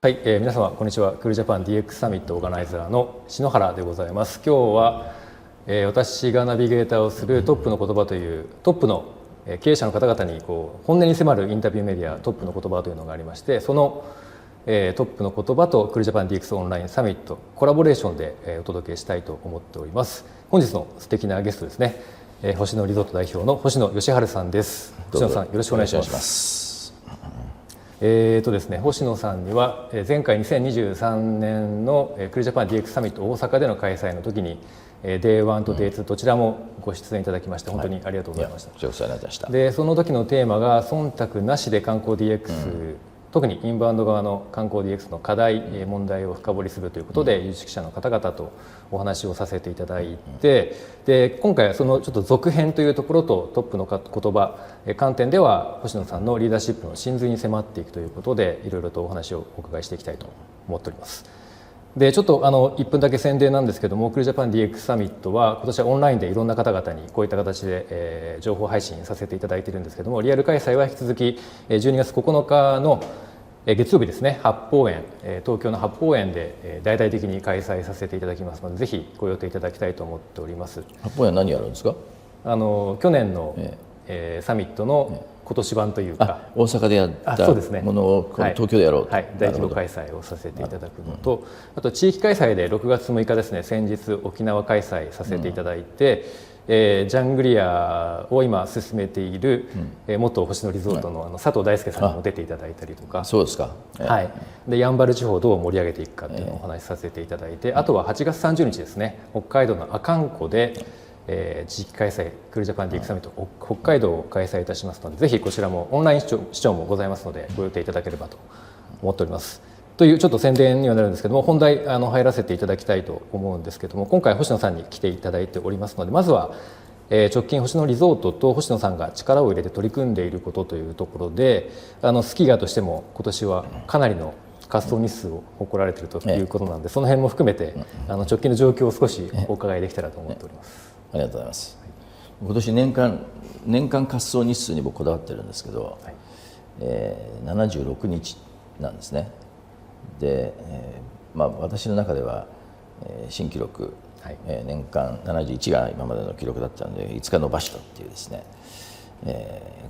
はい、皆様こんにちは。クールジャパン DX サミットオーガナイザーの篠原でございます。今日は、私がナビゲーターをするトップの言葉というトップの経営者の方々に本音に迫るインタビューメディアトップの言葉というのがありまして、その、トップの言葉とクールジャパン DX オンラインサミットコラボレーションで、お届けしたいと思っております。本日の素敵なゲストですね、星野リゾート代表の星野義治さんです。星野さん、よろしくお願いします。ですね、星野さんには前回2023年のクールジャパン DX サミット大阪での開催の時にDay1と Day2 どちらもご出演いただきまして本当にありがとうございました。でその時のテーマが忖度なしで観光 DX、特にインバウンド側の観光 DX の課題問題を深掘りするということで、有識者の方々とお話をさせていただいて、で今回はそのちょっと続編というところとトップの言葉観点では星野さんのリーダーシップの真髄に迫っていくということでいろいろとお話をお伺いしていきたいと思っております。でちょっと1分だけ宣伝なんですけども、クールジャパン DX サミットは今年はオンラインでいろんな方々にこういった形で、情報配信させていただいているんですけども、リアル開催は引き続き12月9日の月曜日ですね、八芳園、東京の八芳園で大々的に開催させていただきますので、ぜひご予定いただきたいと思っております。八芳園何やるんですか？去年の、サミットの今年版というか、大阪でやったものを東京でやろうと、はい、大規模開催をさせていただくのと、あと地域開催で6月6日ですね、先日沖縄開催させていただいて、ジャングリアを今進めている、元星野リゾートの佐藤大輔さんにも出ていただいたりとか、そうですか、はい、でやんばる地方をどう盛り上げていくかっていうのをお話しさせていただいて、あとは8月30日ですね、北海道の阿寒湖で地域開催クールジャパン DX サミット北海道を開催いたしますので、ぜひこちらもオンライン視聴もございますのでご予定いただければと思っております。というちょっと宣伝にはなるんですけども、本題入らせていただきたいと思うんですけども、今回星野さんに来ていただいておりますので、まずは直近星野リゾートと星野さんが力を入れて取り組んでいることというところで、スキーヤーとしても今年はかなりの滑走日数を誇られているということなので、その辺も含めて直近の状況を少しお伺いできたらと思っております。ありがとうございます。今年年間滑走日数に僕こだわってるんですけど、76日なんですね。で、私の中では新記録、年間71が今までの記録だったので5日伸ばしたっていうですね、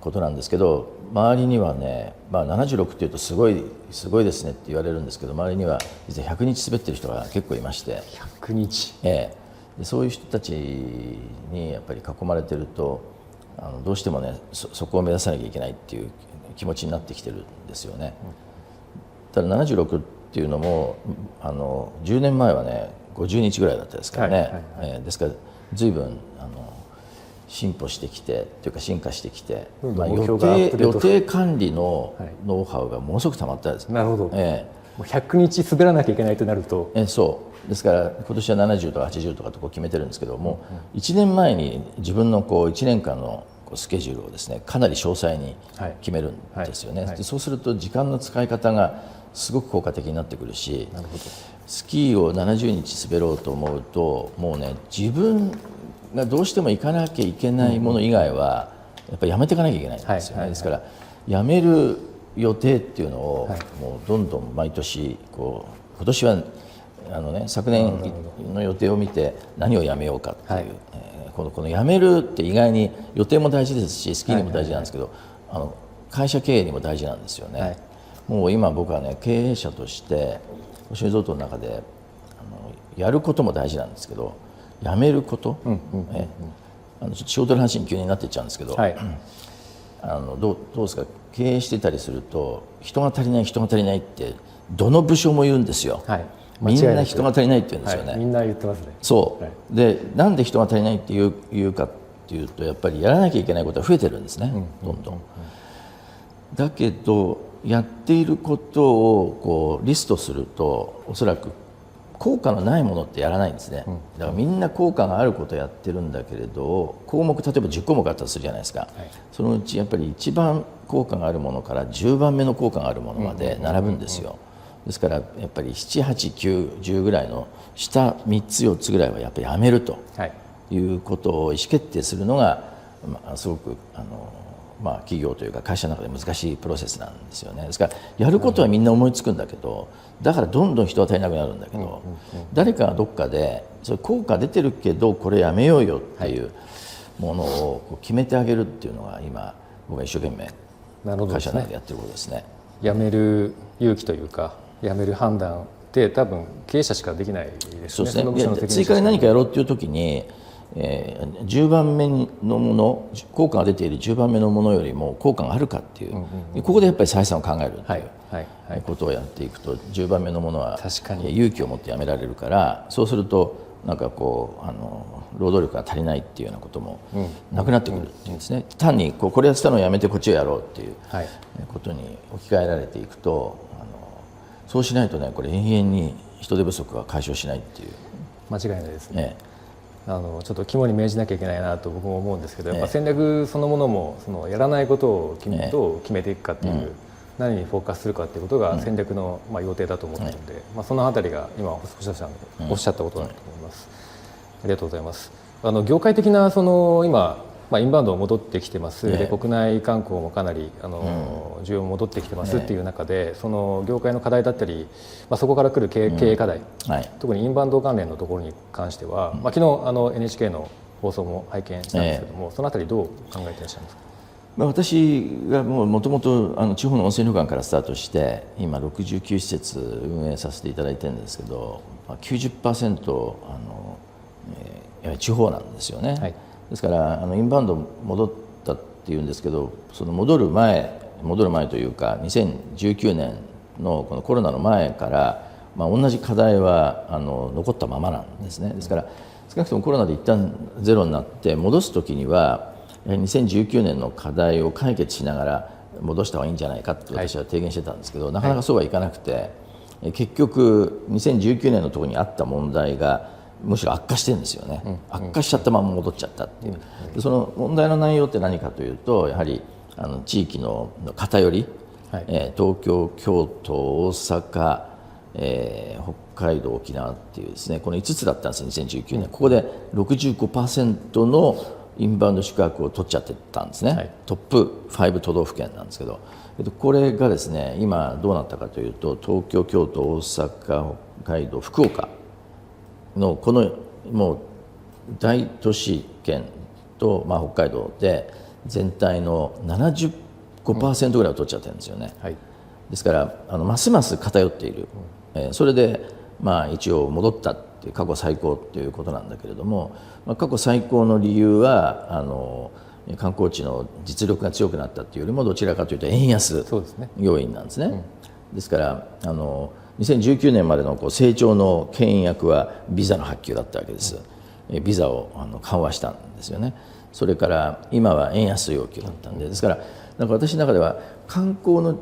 ことなんですけど、周りにはね、76っていうとすごいですねって言われるんですけど、周りには実は100日滑ってる人が結構いまして、100日、でそういう人たちにやっぱり囲まれてるとどうしてもねそこを目指さなきゃいけないっていう気持ちになってきてるんですよね。ただ76っていうのも10年前はね50日ぐらいだったですからね、ですから随分進歩してきてというか進化してきて、予定管理のノウハウがものすごくたまったですね。なるほど、100日滑らなきゃいけないとなると、そうですから今年は70とか80とかと決めてるんですけども、1年前に自分の1年間のスケジュールをですねかなり詳細に決めるんですよね。でそうすると時間の使い方がすごく効果的になってくるし、スキーを70日滑ろうと思うともうね自分がどうしても行かなきゃいけないもの以外はやっぱりやめていかなきゃいけないんですよね。ですからやめる予定っていうのをもうどんどん毎年今年は昨年の予定を見て何をやめようかっていう、このやめるって意外に予定も大事ですしスキーにも大事なんですけど、会社経営にも大事なんですよね。もう今僕はね経営者として星野リゾートの中でやることも大事なんですけど、やめること、ちょっと仕事の話に急になっていっちゃうんですけど、どうですか、経営してたりすると人が足りないってどの部署も言うんですよ。みんな人が足りないって言うんですよね。みんな言ってますね。そうでなんで人が足りないって言うかっていうと、やっぱりやらなきゃいけないことが増えてるんですね、どんどん。だけどやっていることをリストするとおそらく効果のないものってやらないんですね。だからみんな効果があることをやってるんだけれど、項目例えば10項目あったとするじゃないですか、そのうちやっぱり一番効果があるものから10番目の効果があるものまで並ぶんですよ。ですからやっぱり7、8、9、10ぐらいの下3つ4つぐらいはやっぱりやめるということを意思決定するのが、すごく企業というか会社の中で難しいプロセスなんですよね。ですからやることはみんな思いつくんだけど、だからどんどん人は足りなくなるんだけど、誰かがどっかでそれ効果出てるけどこれやめようよっていうものをこう決めてあげるっていうのが今僕が一生懸命会社内でやってることですね。やめる勇気というか、やめる判断って多分経営者しかできないですね。そうですね。追加で何かやろうっていう時に、10番目のもの、効果が出ている10番目のものよりも効果があるかっていう、ここでやっぱり採算を考えるっていうことをやっていくと、10番目のものは勇気を持ってやめられるから、そうするとなんかこう労働力が足りないっていうようなこともなくなってくるっていうんですね。単にこれやってたのをやめてこっちをやろうっていうことに置き換えられていくと、そうしないとね、これ永遠に人手不足は解消しないっていう。間違いないですね。ちょっと肝に銘じなきゃいけないなと僕も思うんですけど、やっぱ戦略そのものもやらないことをどう決めていくかっていう、何にフォーカスするかっていうことが戦略の要点だと思っているので、そのあたりが今星野さんがおっしゃったことだと思います。ありがとうございます。業界的な今インバウンドも戻ってきてます、で国内観光もかなり需要も戻ってきてますっていう中で、その業界の課題だったり、そこから来る経営課題、特にインバウンド関連のところに関しては、昨日NHK の放送も拝見したんですけども、そのあたりどう考えていらっしゃいますか。私がもともと地方の温泉旅館からスタートして今69施設運営させていただいてるんですけど、90% やはり地方なんですよね。ですからインバウンド戻ったっていうんですけど、その戻る前というか2019年のこのコロナの前から、同じ課題は残ったままなんですね。ですから少なくともコロナで一旦ゼロになって戻す時には2019年の課題を解決しながら戻した方がいいんじゃないかと私は提言してたんですけど、なかなかそうはいかなくて、結局2019年のところにあった問題がむしろ悪化してるんですよね。悪化しちゃったまま戻っちゃったっていう。でその問題の内容って何かというと、やはり地域の偏り、東京、京都、大阪、北海道、沖縄っていうですね、この5つだったんですよ2019年。ここで 65% のインバウンド宿泊を取っちゃってたんですね。トップ5都道府県なんですけど、これがですね今どうなったかというと、東京、京都、大阪、北海道、福岡のこのもう大都市圏と、北海道で全体の 75% ぐらいを取っちゃってるんですよね。ですからますます偏っている、それで一応戻ったっていう過去最高っていうことなんだけれども、過去最高の理由は観光地の実力が強くなったっていうよりもどちらかというと円安要因なんですね。ですから2019年までの成長の牽引役はビザの発給だったわけです。ビザを緩和したんですよね。それから今は円安要求だったんで、ですからなんか私の中では観光の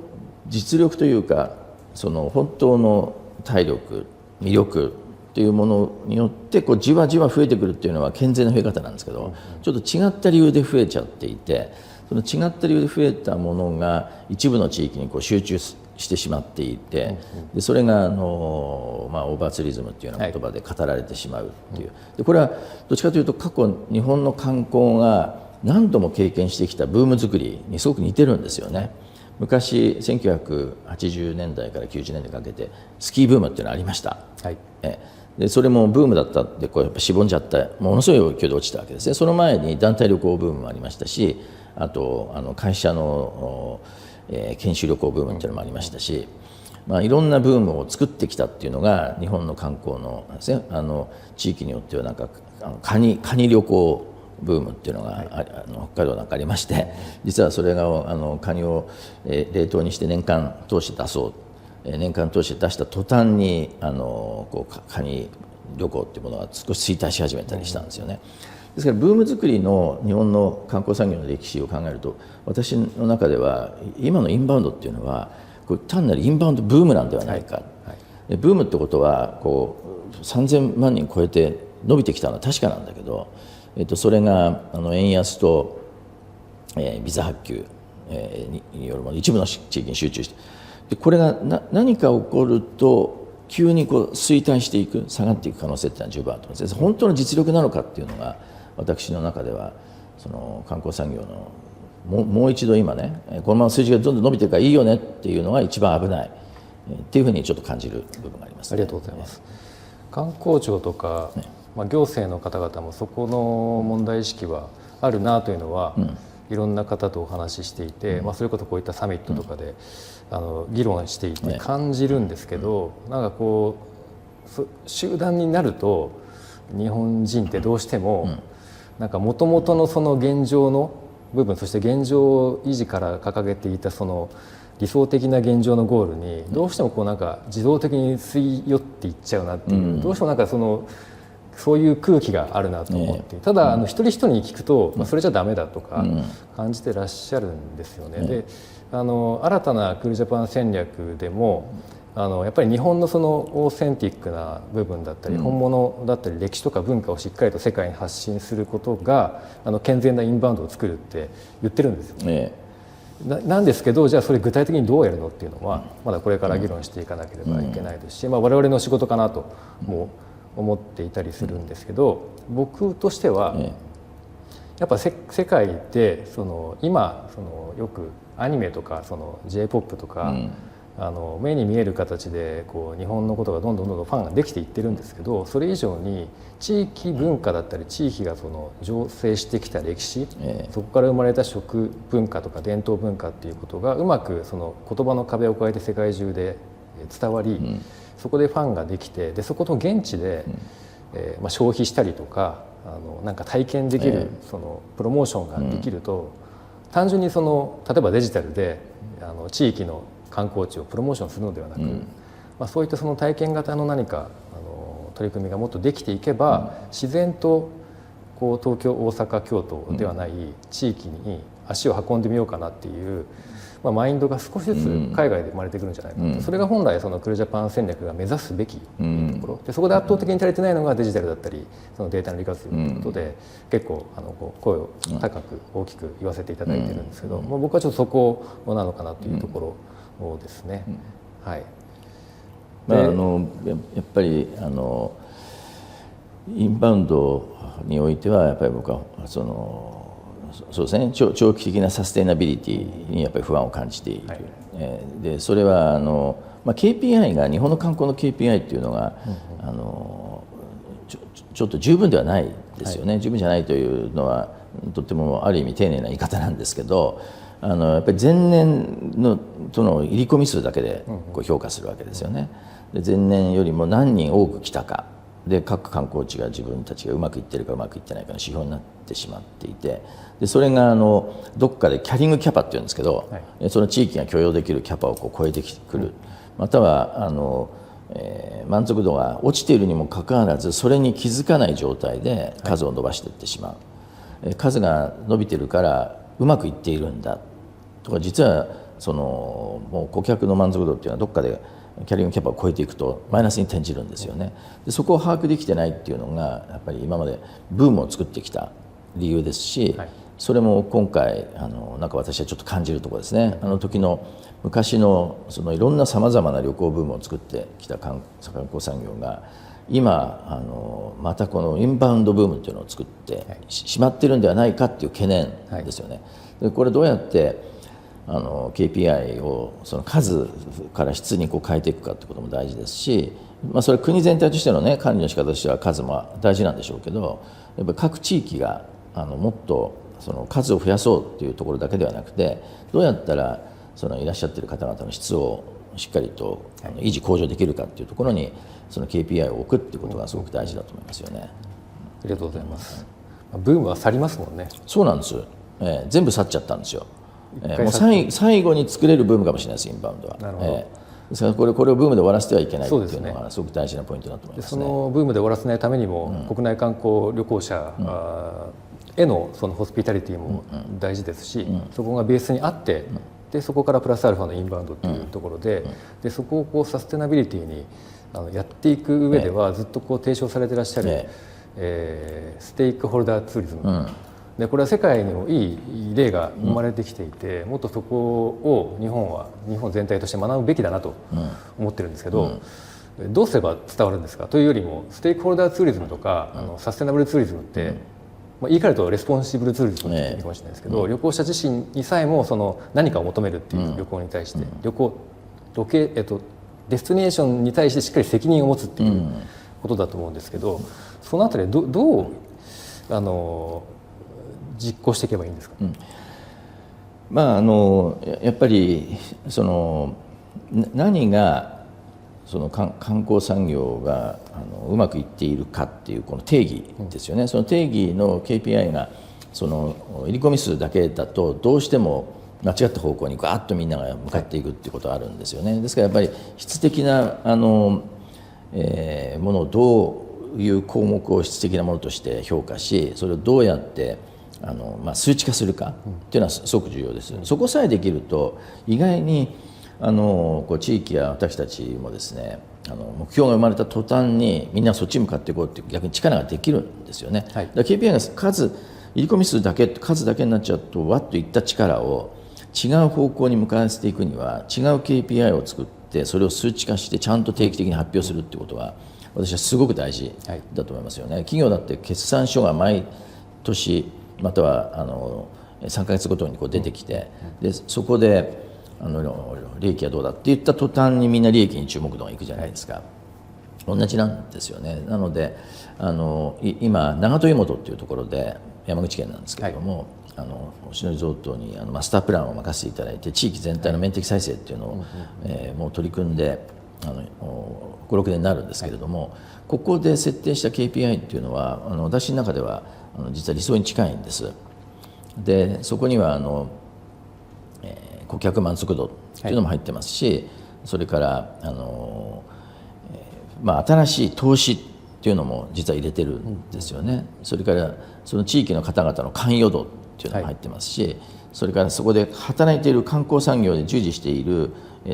実力というか、その本当の体力魅力というものによってじわじわ増えてくるっていうのは健全な増え方なんですけど、ちょっと違った理由で増えちゃっていて、その違った理由で増えたものが一部の地域に集中してしまっていて、でそれがオーバーツーリズムっていうような言葉で語られてしまうっていう。でこれはどっちかというと過去日本の観光が何度も経験してきたブーム作りにすごく似てるんですよね。昔1980年代から90年代にかけてスキーブームっていうのがありました。でそれもブームだったってやっぱしぼんじゃったものすごい勢いで落ちたわけですね。その前に団体旅行ブームもありましたし、あと会社の研修旅行ブームっていうのもありましたし、いろんなブームを作ってきたっていうのが日本の観光のですね、地域によってはなんかカニ旅行ブームっていうのが北海道なんかありまして、実はそれがカニを冷凍にして年間通して出そう、年間通して出した途端にカニ旅行っていうものが少し衰退し始めたりしたんですよね。ですからブーム作りの日本の観光産業の歴史を考えると、私の中では今のインバウンドっていうのは単なるインバウンドブームなんではないか、ブームってことは3000万人超えて伸びてきたのは確かなんだけど、それが円安とビザ発給によるもの、一部の地域に集中して、でこれが何か起こると急に衰退していく、下がっていく可能性っていうのは十分あると思います。本当の実力なのかっていうのが私の中ではその観光産業のもう一度今ねこのまま数字がどんどん伸びてるからいいよねっていうのが一番危ないっていうふうにちょっと感じる部分があります、ありがとうございます。観光庁とか、行政の方々もそこの問題意識はあるなというのは、いろんな方とお話ししていて、それこそこういったサミットとかで、議論していて感じるんですけど、なんかこう集団になると日本人ってどうしてもなんか元々のその現状の部分、そして現状維持から掲げていたその理想的な現状のゴールにどうしてもこうなんか自動的に吸い寄っていっちゃうなっていう、どうしてもなんかそういう空気があるなと思って、ただ一人一人に聞くと、それじゃダメだとか感じてらっしゃるんですよね。で新たなクールジャパン戦略でもやっぱり日本のそのオーセンティックな部分だったり、本物だったり歴史とか文化をしっかりと世界に発信することが健全なインバウンドを作るって言ってるんですよね。なんですけど、じゃあそれ具体的にどうやるのっていうのはまだこれから議論していかなければいけないですし、我々の仕事かなとも思っていたりするんですけど、僕としてはやっぱ世界って今よくアニメとかJ-POP とか、目に見える形でこう日本のことがどんどんファンができていってるんですけど、それ以上に地域文化だったり地域が醸成してきた歴史、そこから生まれた食文化とか伝統文化っていうことがうまく言葉の壁を越えて世界中で伝わり、そこでファンができて、でそこと現地で、消費したりとかなんか体験できるプロモーションができると、単純に例えばデジタルで地域の観光地をプロモーションするのではなく、そういった体験型の何か取り組みがもっとできていけば、自然とこう東京大阪京都ではない地域に足を運んでみようかなっていう、マインドが少しずつ海外で生まれてくるんじゃないかなと、それが本来クールジャパン戦略が目指すべきところで、そこで圧倒的に足りてないのがデジタルだったりデータの利活用ということで、結構声を高く大きく言わせていただいてるんですけど、僕はちょっとそこなのかなというところですね。はい。やっぱりインバウンドにおいてはやっぱり僕はそうですね、長期的なサステイナビリティにやっぱり不安を感じている、でそれはKPI が日本の観光の KPI っていうのが、ちょっと十分ではないですよね、十分じゃないというのはとってもある意味丁寧な言い方なんですけど、やっぱり前年のとの入り込み数だけでこう評価するわけですよね。で前年よりも何人多く来たかで、各観光地が自分たちがうまくいってるかうまくいってないかの指標になってしまっていて、でそれがどっかでキャリングキャパっていうんですけど、その地域が許容できるキャパをこう超えてくる、または満足度が落ちているにもかかわらずそれに気づかない状態で数を伸ばしていってしまう、数が伸びてるからうまくいっているんだとか、実はもう顧客の満足度っていうのはどっかでキャリングキャパを超えていくとマイナスに転じるんですよね。でそこを把握できてないっていうのがやっぱり今までブームを作ってきた理由ですし、それも今回なんか私はちょっと感じるところですね。時の昔のいろんなさまざまな旅行ブームを作ってきた観光産業が今またこのインバウンドブームっていうのを作ってしまってるんではないかっていう懸念ですよね。でこれどうやってKPI を数から質にこう変えていくかってことも大事ですし、それは国全体としてのね管理の仕方としては数も大事なんでしょうけど、やっぱり各地域がもっと数を増やそうっていうところだけではなくて、どうやったらいらっしゃってる方々の質をしっかりと維持向上できるかっていうところにKPI を置くっていうことがすごく大事だと思いますよね。ありがとうございます。ブームは去りますもんね。そうなんです、全部去っちゃったんですよ。もう最後に作れるブームかもしれないです、インバウンドは。ですからこれをブームで終わらせてはいけないっていうのがすごく大事なポイントだと思いますね。そのブームで終わらせないためにも、国内観光旅行者へのホスピタリティも大事ですし、そこがベースにあって、でそこからプラスアルファのインバウンドというところで、そこをサステナビリティにやっていく上ではずっと提唱されていらっしゃる、ステークホルダーツーリズム、でこれは世界にもいい例が生まれてきていて、もっとそこを日本全体として学ぶべきだなと思ってるんですけど、どうすれば伝わるんですかというよりも、ステークホルダーツーリズムとかサステナブルツーリズムって言い換えるとレスポンシブルツーリズムっていうかもしれないですけど、旅行者自身にさえもその何かを求めるっていう旅行に対して、デスティネーションに対してしっかり責任を持つっていうことだと思うんですけど、そのあたりどう実行していけばいいんですか。やっぱりその何がその観光産業がうまくいっているかっていうこの定義ですよね。その定義の KPI がその入り込み数だけだとどうしても間違った方向にガーッとみんなが向かっていくっていうことがあるんですよね。ですからやっぱり質的なものをどういう項目を質的なものとして評価し、それをどうやって数値化するかっていうのはすごく重要です。そこさえできると意外に地域や私たちもですね、目標が生まれた途端にみんなそっちに向かっていこうって逆に力ができるんですよね。だから KPI が入り込み数だけ数だけになっちゃうとわっといった力を違う方向に向かわせていくには違う KPI を作ってそれを数値化してちゃんと定期的に発表するっていうことは私はすごく大事だと思いますよね。企業だって決算書が毎年または3ヶ月ごとに出てきて、でそこで利益はどうだって言った途端にみんな利益に注目度がいくじゃないですか。同じなんですよね。なので今長門湯本っていうところで山口県なんですけれども、星野リゾートにマスタープランを任せていただいて地域全体の面的再生っていうのを、もう取り組んで5、6年になるんですけれども、ここで設定した KPI っていうのは私の中では実は理想に近いんです。でそこには顧客満足度っていうのも入ってますし、それから新しい投資っていうのも実は入れてるんですよね。それからその地域の方々の関与度っていうのも入ってますし、それからそこで働いている観光産業で従事している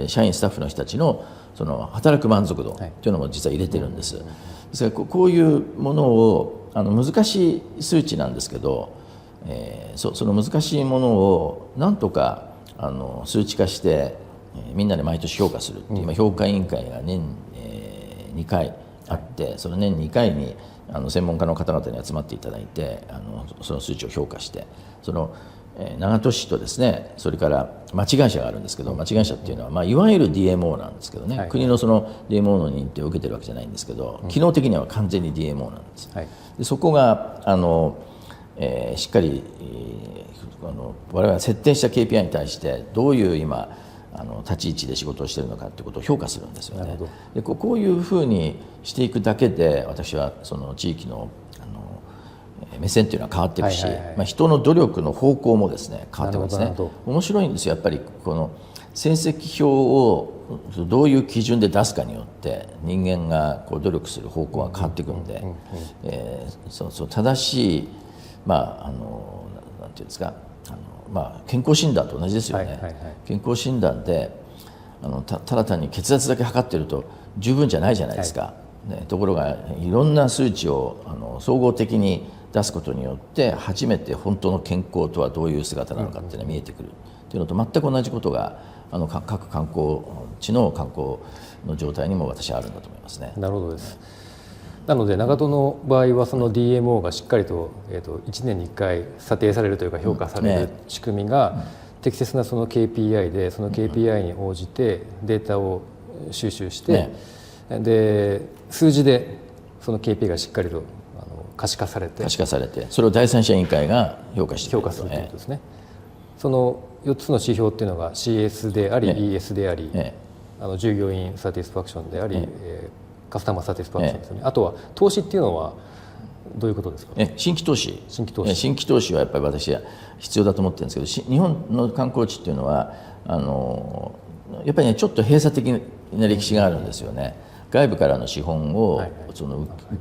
社員スタッフの人たちのその働く満足度っていうのも実は入れてるんです。ですからこういうものを難しい数値なんですけど、その難しいものをなんとか数値化してみんなで毎年評価するっていう、今評価委員会が年2回あって、その年2回に専門家の方々に集まっていただいてその数値を評価して、その長門市とですね、それから町会社があるんですけど、町会社っていうのは、いわゆる DMO なんですけどね、国のその DMO の認定を受けてるわけじゃないんですけど、機能的には完全に DMO なんです。でそこがしっかり我々が設定した KPI に対してどういう今立ち位置で仕事をしているのかということを評価するんですよね。でこういうふうにしていくだけで私はその地域の目線というのは変わっていくし、人の努力の方向もですね変わってくるんですね。面白いんですよ。やっぱりこの成績表をどういう基準で出すかによって人間が努力する方向が変わってくるんで、正しいなんていうんですか、健康診断と同じですよね。健康診断でただ単に血圧だけ測ってると十分じゃないじゃないですか。ところがいろんな数値を総合的に出すことによって初めて本当の健康とはどういう姿なのかっていうのが見えてくるっていうのと全く同じことが各観光地の観光の状態にも私はあるんだと思いますね。なるほどです。なので長門の場合はその DMO がしっかりと1年に1回査定されるというか評価される仕組みが適切なその KPI で、その KPI に応じてデータを収集して、で数字でその KPI がしっかりと可視化されてそれを第三者委員会が評価するということですね。その4つの指標っていうのが CS であり、ES であり、従業員サティスファクションであり、カスタマーサティスファクションですね。あとは投資っていうのはどういうことですか。新規投資はやっぱり私は必要だと思ってるんですけど、日本の観光地っていうのはやっぱりねちょっと閉鎖的な歴史があるんですよね。外部からの資本を受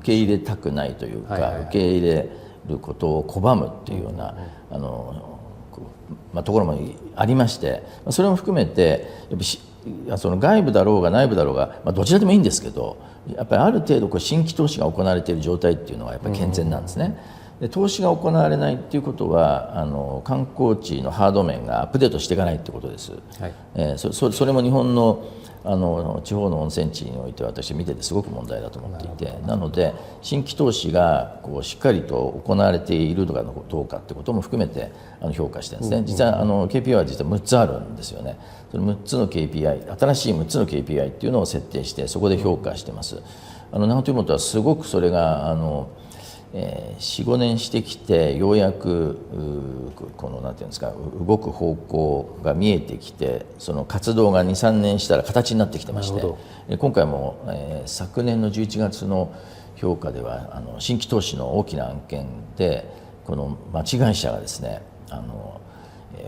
け入れたくないというか、受け入れることを拒むっていうようなところもありまして、それも含めてやっぱその外部だろうが内部だろうが、どちらでもいいんですけど、やっぱりある程度新規投資が行われている状態っていうのはやっぱり健全なんですね。で投資が行われないっていうことは観光地のハード面がアップデートしていかないってことです、はい。それも日本の地方の温泉地において私見ててすごく問題だと思っていて、なので新規投資がしっかりと行われているのかどうかってことも含めて評価してるんですね。実はKPI は実は6つあるんですよね。その6つの KPI、 新しい6つの KPI っていうのを設定してそこで評価してます。長友はすごくそれが4、5年してきてようやくこのなんていうんですか、動く方向が見えてきて、その活動が2、3年したら形になってきてまして、今回も昨年の11月の評価では新規投資の大きな案件でこの町会社がですね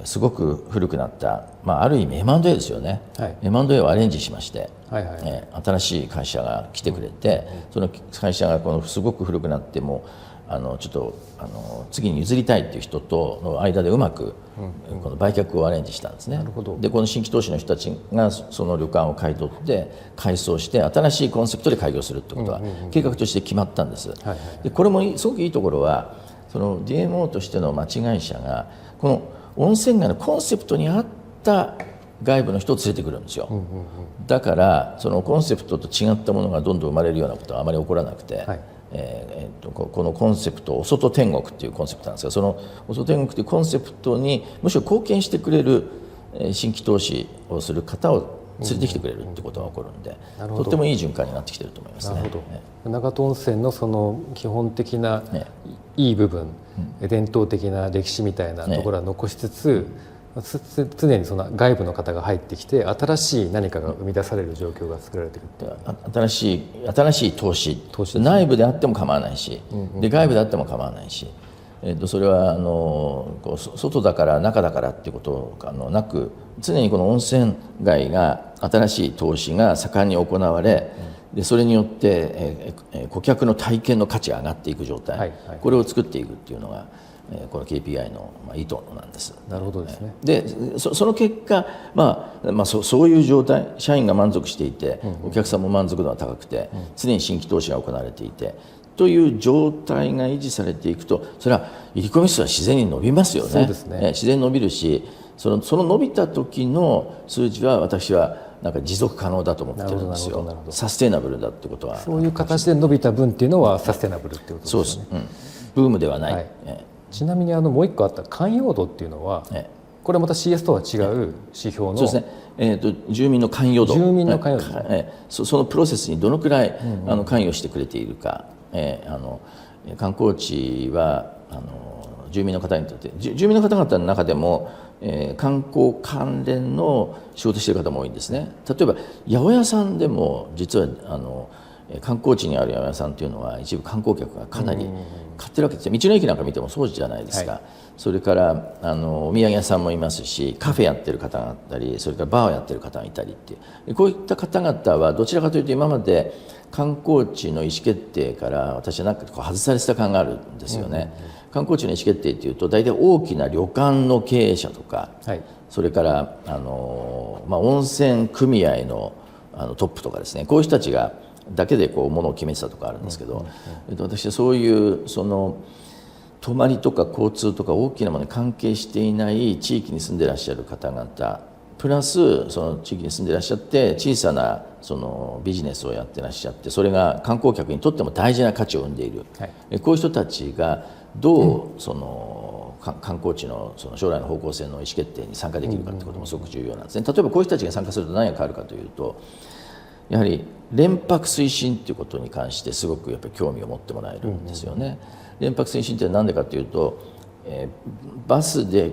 すごく古くなった、ある意味 M&A ですよね、はい、M&A をアレンジしまして、はいはい、新しい会社が来てくれて、その会社がすごく古くなってもちょっと次に譲りたいっていう人との間でうまくこの売却をアレンジしたんですね。なるほど。でこの新規投資の人たちがその旅館を買い取って改装して新しいコンセプトで開業するってことは計画として決まったんです。でこれもすごくいいところはその DMO としての町会社がこの温泉街のコンセプトに合った外部の人を連れてくるんですよ。だからそのコンセプトと違ったものがどんどん生まれるようなことはあまり起こらなくて、はい、このコンセプトお外天国っていうコンセプトなんですが、そのお外天国というコンセプトにむしろ貢献してくれる新規投資をする方を連れてきてくれるってことが起こるんで、とってもいい循環になってきてると思いますね。長門温泉のその基本的ないい部分、伝統的な歴史みたいなところは残しつつ、常にその外部の方が入ってきて新しい何かが生み出される状況が作られている。新しい投資内部であっても構わないし、で外部であっても構わないし、それは外だから中だからっていうことなく、常にこの温泉街が新しい投資が盛んに行われ、でそれによって顧客の体験の価値が上がっていく状態、これを作っていくっていうのがこの KPI の意図なんです。なるほどですね。でその結果、そういう状態、社員が満足していて、お客さんも満足度が高くて、常に新規投資が行われていてという状態が維持されていくと、それは入り込み数は自然に伸びますよね。そうですね。自然に伸びるし、その伸びた時の数字は私はなんか持続可能だと思ってるんですよ。サステイナブルだってことは。そういう形で伸びた分っていうのはサステイナブルっていうことですね。そうです。ブームではない。はい、ちなみにもう一個あった寛容度っていうのは、これまた CS とは違う指標の。そうですね。住民の寛容度。住民の寛容度。そのプロセスにどのくらい関与してくれているか。観光地は住民の方にとって住民の方々の中でも観光関連の仕事している方も多いんですね。例えば八百屋さんでも実は観光地にある八百屋さんというのは一部観光客がかなり買ってるわけですよ。道の駅なんか見てもそうじゃないですか。はい、それからお土産屋さんもいますし、カフェやってる方があったり、それからバーをやってる方がいたりっていう、こういった方々はどちらかというと今まで観光地の意思決定から私はなんか外されてた感があるんですよね。観光地の意思決定というと大体大きな旅館の経営者とか、はい、それから温泉組合のトップとかですね、こういう人たちがだけでものを決めてたとかあるんですけど、私はそういう泊まりとか交通とか大きなものに関係していない地域に住んでいらっしゃる方々プラスその地域に住んでいらっしゃって小さなビジネスをやってらっしゃって、それが観光客にとっても大事な価値を生んでいる、はい、こういう人たちがどう観光地の将来の方向性の意思決定に参加できるかということもすごく重要なんですね。例えばこういう人たちが参加すると何が変わるかというと、やはり連泊推進ということに関してすごくやっぱり興味を持ってもらえるんですよね。連泊推進って何でかというと、バスで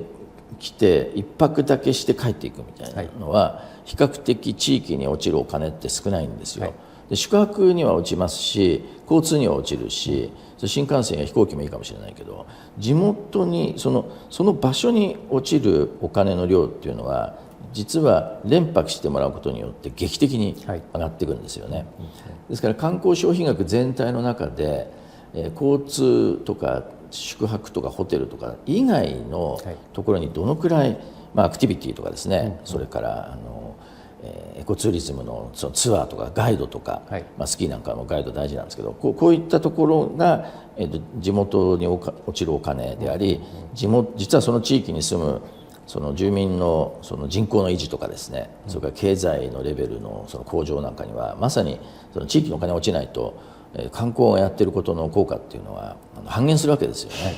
来て1泊だけして帰っていくみたいなのは比較的地域に落ちるお金って少ないんですよ。で宿泊には落ちますし、交通には落ちるし、新幹線や飛行機もいいかもしれないけど、地元にその場所に落ちるお金の量っていうのは実は連泊してもらうことによって劇的に上がっていくんですよね。ですから観光消費額全体の中で交通とか宿泊とかホテルとか以外のところにどのくらい、アクティビティとかですね、それからエコツーリズムのそのツアーとかガイドとか、はい、スキーなんかもガイド大事なんですけど、こういったところが、地元に落ちるお金であり、実はその地域に住むその住民のその人口の維持とかですね、それから経済のレベルのその向上なんかにはまさにその地域のお金が落ちないと観光がやってることの効果っていうのは半減するわけですよね。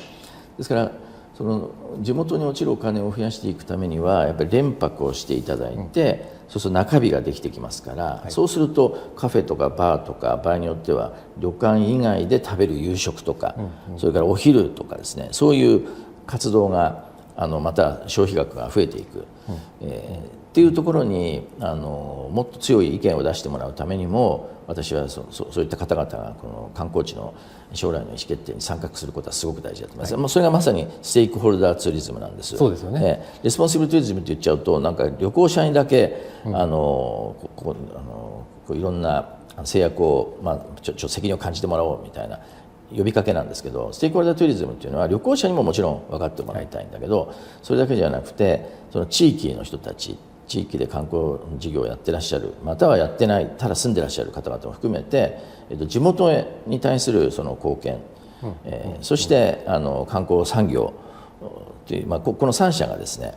ですからその地元に落ちるお金を増やしていくためにはやっぱり連泊をしていただいて、そうすると中日ができてきますから、そうするとカフェとかバーとか場合によっては旅館以外で食べる夕食とか、それからお昼とかですね、そういう活動がまた消費額が増えていく、っていうところにもっと強い意見を出してもらうためにも、私はそういった方々がこの観光地の将来の意思決定に参画することはすごく大事だと思います、それがまさにステークホルダーツーリズムなんです。そうですよね。レスポンシブルツーリズムって言っちゃうとなんか旅行者にだけ、いろんな制約を、責任を感じてもらおうみたいな呼びかけなんですけど、ステークホルダーツーリズムっていうのは旅行者にももちろん分かってもらいたいんだけど、それだけじゃなくてその地域の人たち、地域で観光事業をやってらっしゃる、またはやってないただ住んでらっしゃる方々も含めて、地元に対するその貢献、そして観光産業という、この3者がですね、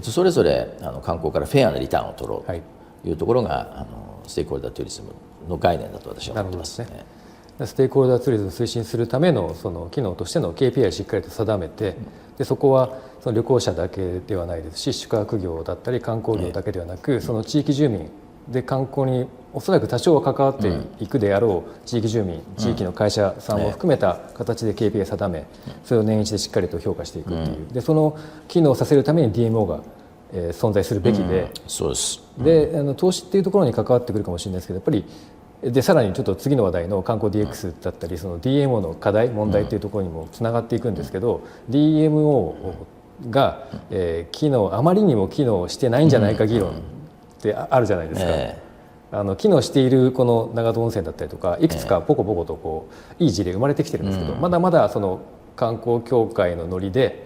それぞれ観光からフェアなリターンを取ろうというところが、ステークホルダーツーリズムの概念だと私は思ってますね。ステークホルダーツーリズムを推進するためのその機能としての KPI をしっかりと定めて、でそこはその旅行者だけではないですし、宿泊業だったり観光業だけではなく、その地域住民で観光におそらく多少は関わっていくであろう地域住民、地域の会社さんを含めた形で KPI を定め、それを年一でしっかりと評価していくっていう、でその機能させるために DMO が存在するべきで、そうです。で投資っていうところに関わってくるかもしれないですけど、やっぱりでさらにちょっと次の話題の観光 DX だったり、その DMO の課題問題っていうところにもつながっていくんですけど、DMO があまりにも機能してないんじゃないか議論ってあるじゃないですか。機能しているこの長門温泉だったりとか、いくつかポコポコとこういい事例生まれてきてるんですけど、まだまだその観光協会のノリで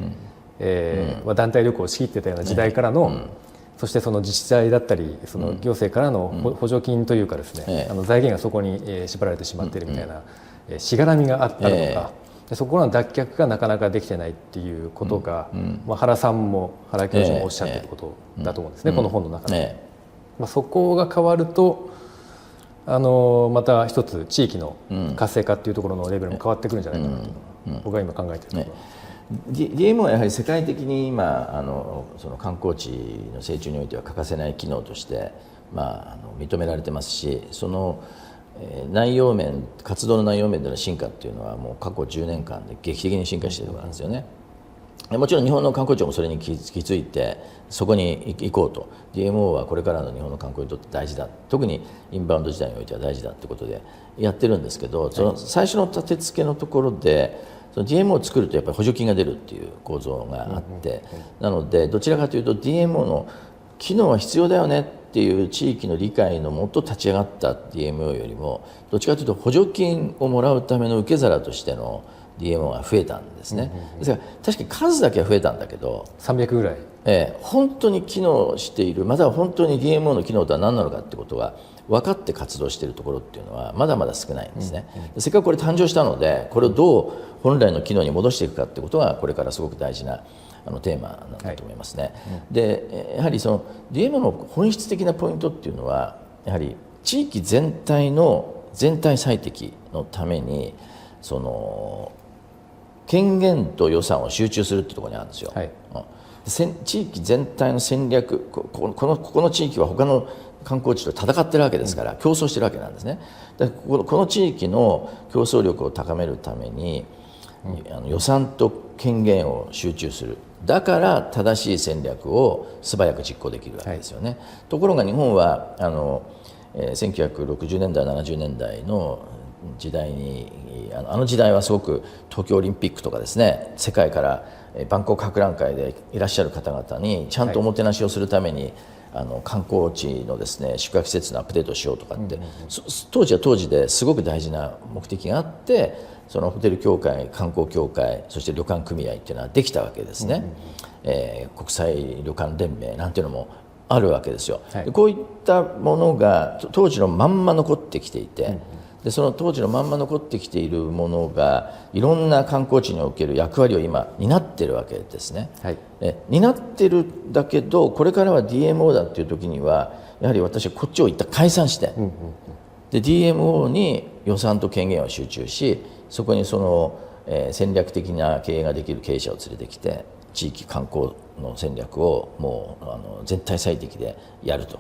団体旅行を仕切ってたような時代からの、そしてその自治体だったりその行政からの補助金というかですね、財源がそこに縛られてしまっているみたいなしがらみがあったのか、そこの脱却がなかなかできてないっていうことが、原さんも原教授もおっしゃっていることだと思うんですね、この本の中で。そこが変わるとまた一つ地域の活性化っていうところのレベルも変わってくるんじゃないかなと僕が今考えているところ。DMO はやはり世界的に今その観光地の成長においては欠かせない機能として、認められてますし、その内容面、活動の内容面での進化っていうのはもう過去10年間で劇的に進化しているところなんですよね。もちろん日本の観光庁もそれに気づいてそこに行こうと、 DMO はこれからの日本の観光にとって大事だ、特にインバウンド時代においては大事だということでやってるんですけど、その最初の立て付けのところでその DMO を作るとやっぱり補助金が出るっていう構造があって、なのでどちらかというと DMO の機能は必要だよねっていう地域の理解のもと立ち上がった DMO よりも、どっちかというと補助金をもらうための受け皿としての DMO が増えたんですね。ですから確かに数だけは増えたんだけど300ぐらい、本当に機能している、または本当に DMO の機能とは何なのかってことが分かって活動しているところっていうのはまだまだ少ないんですね。せっかくこれ誕生したので、これをどう本来の機能に戻していくかってことがこれからすごく大事なテーマなんだと思いますね。でやはりその DMO の本質的なポイントっていうのはやはり地域全体の全体最適のためにその権限と予算を集中するっていうところにあるんですよ。地域全体の戦略、ここの地域は他の観光地と戦ってるわけですから、競争してるわけなんですね。でこの地域の競争力を高めるために、予算と権限を集中する、だから正しい戦略を素早く実行できるわけですよね。ところが日本は1960年代70年代の時代に時代はすごく東京オリンピックとかですね、世界から万国博覧会でいらっしゃる方々にちゃんとおもてなしをするために、観光地のですね宿泊施設のアップデートをしようとかって、当時は当時ですごく大事な目的があって、そのホテル協会、観光協会、そして旅館組合っていうのはできたわけですね。国際旅館連盟なんていうのもあるわけですよ。はい、でこういったものが当時のまんま残ってきていて、でその当時のまんま残ってきているものがいろんな観光地における役割を今担っているわけですね。はい、担ってるんだけどこれからは DMO だっていう時にはやはり私はこっちを一旦解散して、で DMO に予算と権限を集中し、そこにその、戦略的な経営ができる経営者を連れてきて地域観光の戦略をもう全体最適でやると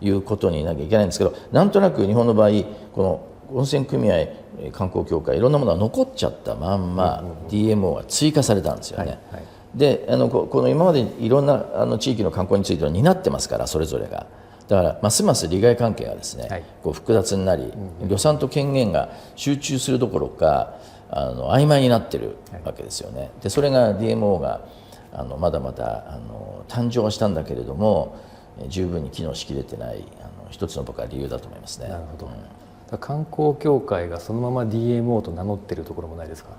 いうことになきゃいけないんですけど、なんとなく日本の場合この温泉組合観光協会いろんなものが残っちゃったまんま DMO が追加されたんですよね。はいはい、でこの今までいろんな地域の観光については担ってますから、それぞれが。だからますます利害関係がですね、はい、こう複雑になり、予算と権限が集中するどころか曖昧になってるわけですよね。でそれが DMO がまだまだ誕生はしたんだけれども十分に機能しきれてない一つの僕は理由だと思いますね。なるほど、観光協会がそのまま DMO と名乗ってるところもないですか？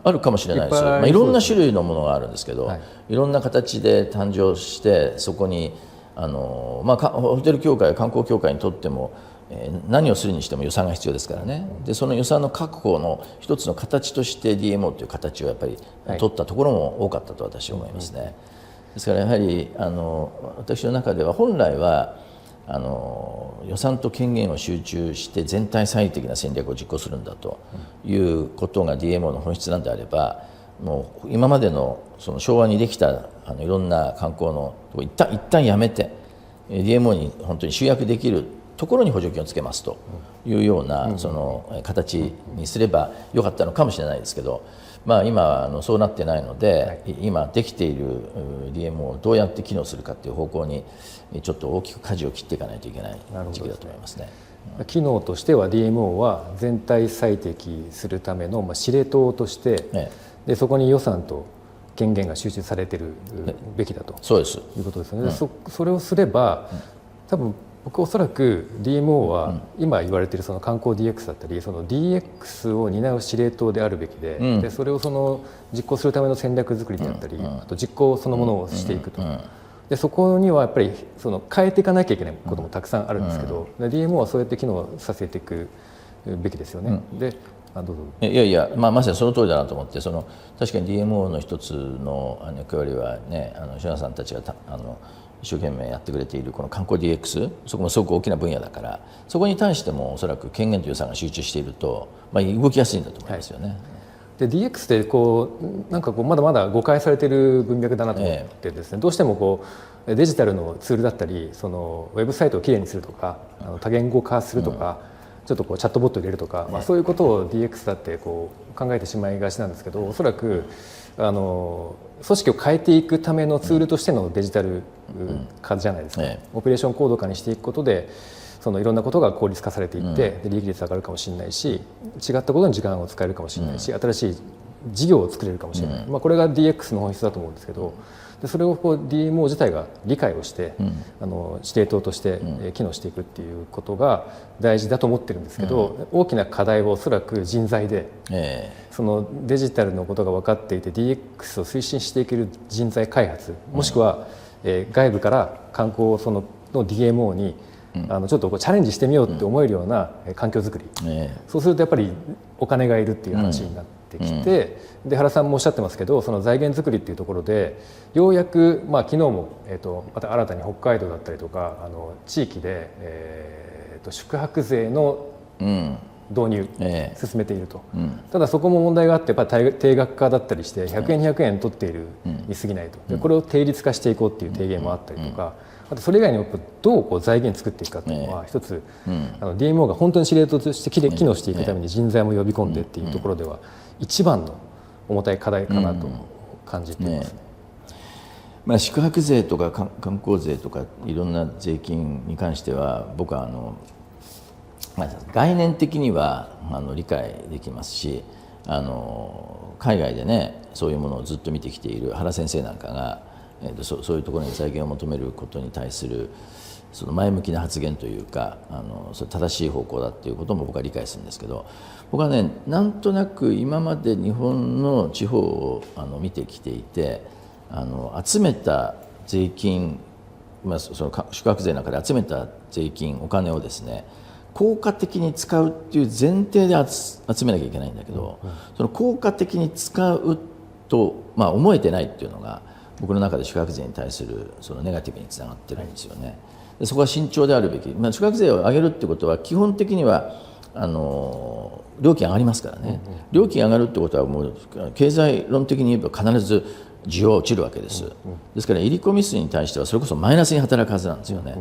あるかもしれないですよ。いろんな種類のものがあるんですけど、はい、いろんな形で誕生してそこにホテル協会観光協会にとっても何をするにしても予算が必要ですからね。でその予算の確保の一つの形として DMO という形をやっぱり取ったところも多かったと私は思いますね。ですからやはり私の中では本来は予算と権限を集中して全体最適な戦略を実行するんだということが DMO の本質なんであれば、もう今までのその昭和にできたいろんな観光の一旦やめて DMO に本当に集約できるところに補助金をつけますというようなその形にすればよかったのかもしれないですけど、今はそうなってないので、今できている DMO をどうやって機能するかという方向にちょっと大きく舵を切っていかないといけない時期だと思いますね。機能としては DMO は全体最適するための司令塔として、でそこに予算と権限が集中されているべきだとそうですいうことですよね。それをすれば多分僕おそらく DMO は今言われているその観光 DX だったりその DX を担う司令塔であるべきで、でそれをその実行するための戦略作りであったり、あと実行そのものをしていくと。でそこにはやっぱりその変えていかなきゃいけないこともたくさんあるんですけど、DMO はそうやって機能させていくべきですよね。でどうぞ。いや、まさにその通りだなと思って、確かに DMO の一つの役割はね、篠原さんたちが一生懸命やってくれているこの観光 DX、そこもすごく大きな分野だから、そこに対してもおそらく権限と予算が集中していると、動きやすいんだと思いますよね。はい、で DX ってなんかまだまだ誤解されている文脈だなと思ってですね、どうしてもデジタルのツールだったりそのウェブサイトをきれいにするとか多言語化するとか、ちょっとチャットボットを入れるとか、そういうことを DX だって考えてしまいがちなんですけど、おそらく組織を変えていくためのツールとしてのデジタル化じゃないですか。オペレーション高度化にしていくことでそのいろんなことが効率化されていって、利益率上がるかもしれないし、違ったことに時間を使えるかもしれないし、新しい事業を作れるかもしれない、これが DX の本質だと思うんですけど、でそれをDMO 自体が理解をして、司令塔として機能していくっていうことが大事だと思ってるんですけど、大きな課題はおそらく人材で、そのデジタルのことが分かっていて DX を推進していける人材開発、もしくは、外部から観光の DMO にちょっとチャレンジしてみようって思えるような環境づくり、そうするとやっぱりお金がいるっていう話になってきて、で原さんもおっしゃってますけど、その財源づくりっていうところでようやく、昨日も、また新たに北海道だったりとか地域で、宿泊税の導入、進めていると、ただそこも問題があって、やっぱり定額化だったりして100円200円取っているに過ぎないと、でこれを定率化していこうっていう提言もあったりとか、あとそれ以外にもどう財源作っていくかというのは一つ、DMO が本当に司令塔として機能していくために人材も呼び込んでっていうところでは一番の重たい課題かなと感じていますね。宿泊税とか観光税とかいろんな税金に関しては僕は概念的には理解できますし、海外でねそういうものをずっと見てきている原先生なんかが、そういうところに財源を求めることに対するその前向きな発言というかそれ正しい方向だっていうことも僕は理解するんですけど、僕はねなんとなく今まで日本の地方を見てきていて集めた税金その宿泊税の中で集めた税金お金をですね効果的に使うっていう前提で集めなきゃいけないんだけど、その効果的に使うと、思えてないっていうのが僕の中で宿泊税に対するそのネガティブにつながってるんですよね。でそこは慎重であるべき、宿泊税を上げるってことは基本的には料金上がりますからね、料金上がるってことはもう経済論的に言えば必ず需要は落ちるわけです。ですから入り込み数に対してはそれこそマイナスに働くはずなんですよね。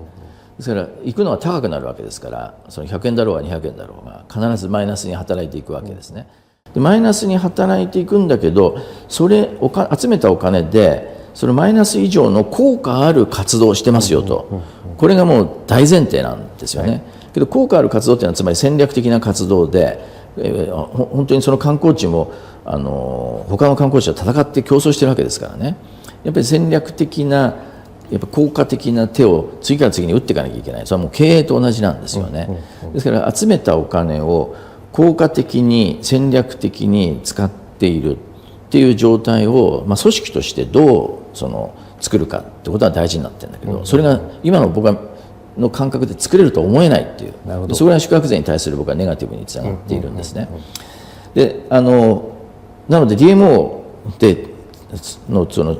ですから行くのは高くなるわけですから、その100円だろうが200円だろうが必ずマイナスに働いていくわけですね。でマイナスに働いていくんだけど、それ集めたお金でそのマイナス以上の効果ある活動をしてますよと、これがもう大前提なんですよね。けど効果ある活動っていうのはつまり戦略的な活動で、本当にその観光地も他の観光地と戦って競争してるわけですからね。やっぱり戦略的なやっぱ効果的な手を次から次に打っていかなきゃいけない。それはもう経営と同じなんですよね。ですから集めたお金を効果的に戦略的に使っているっていう状態を、組織としてどう作るかってことは大事になってるんだけど、それが今の僕の感覚で作れると思えないっていう、それが宿泊税に対する僕はネガティブにつながっているんですね。でなので DMO でのその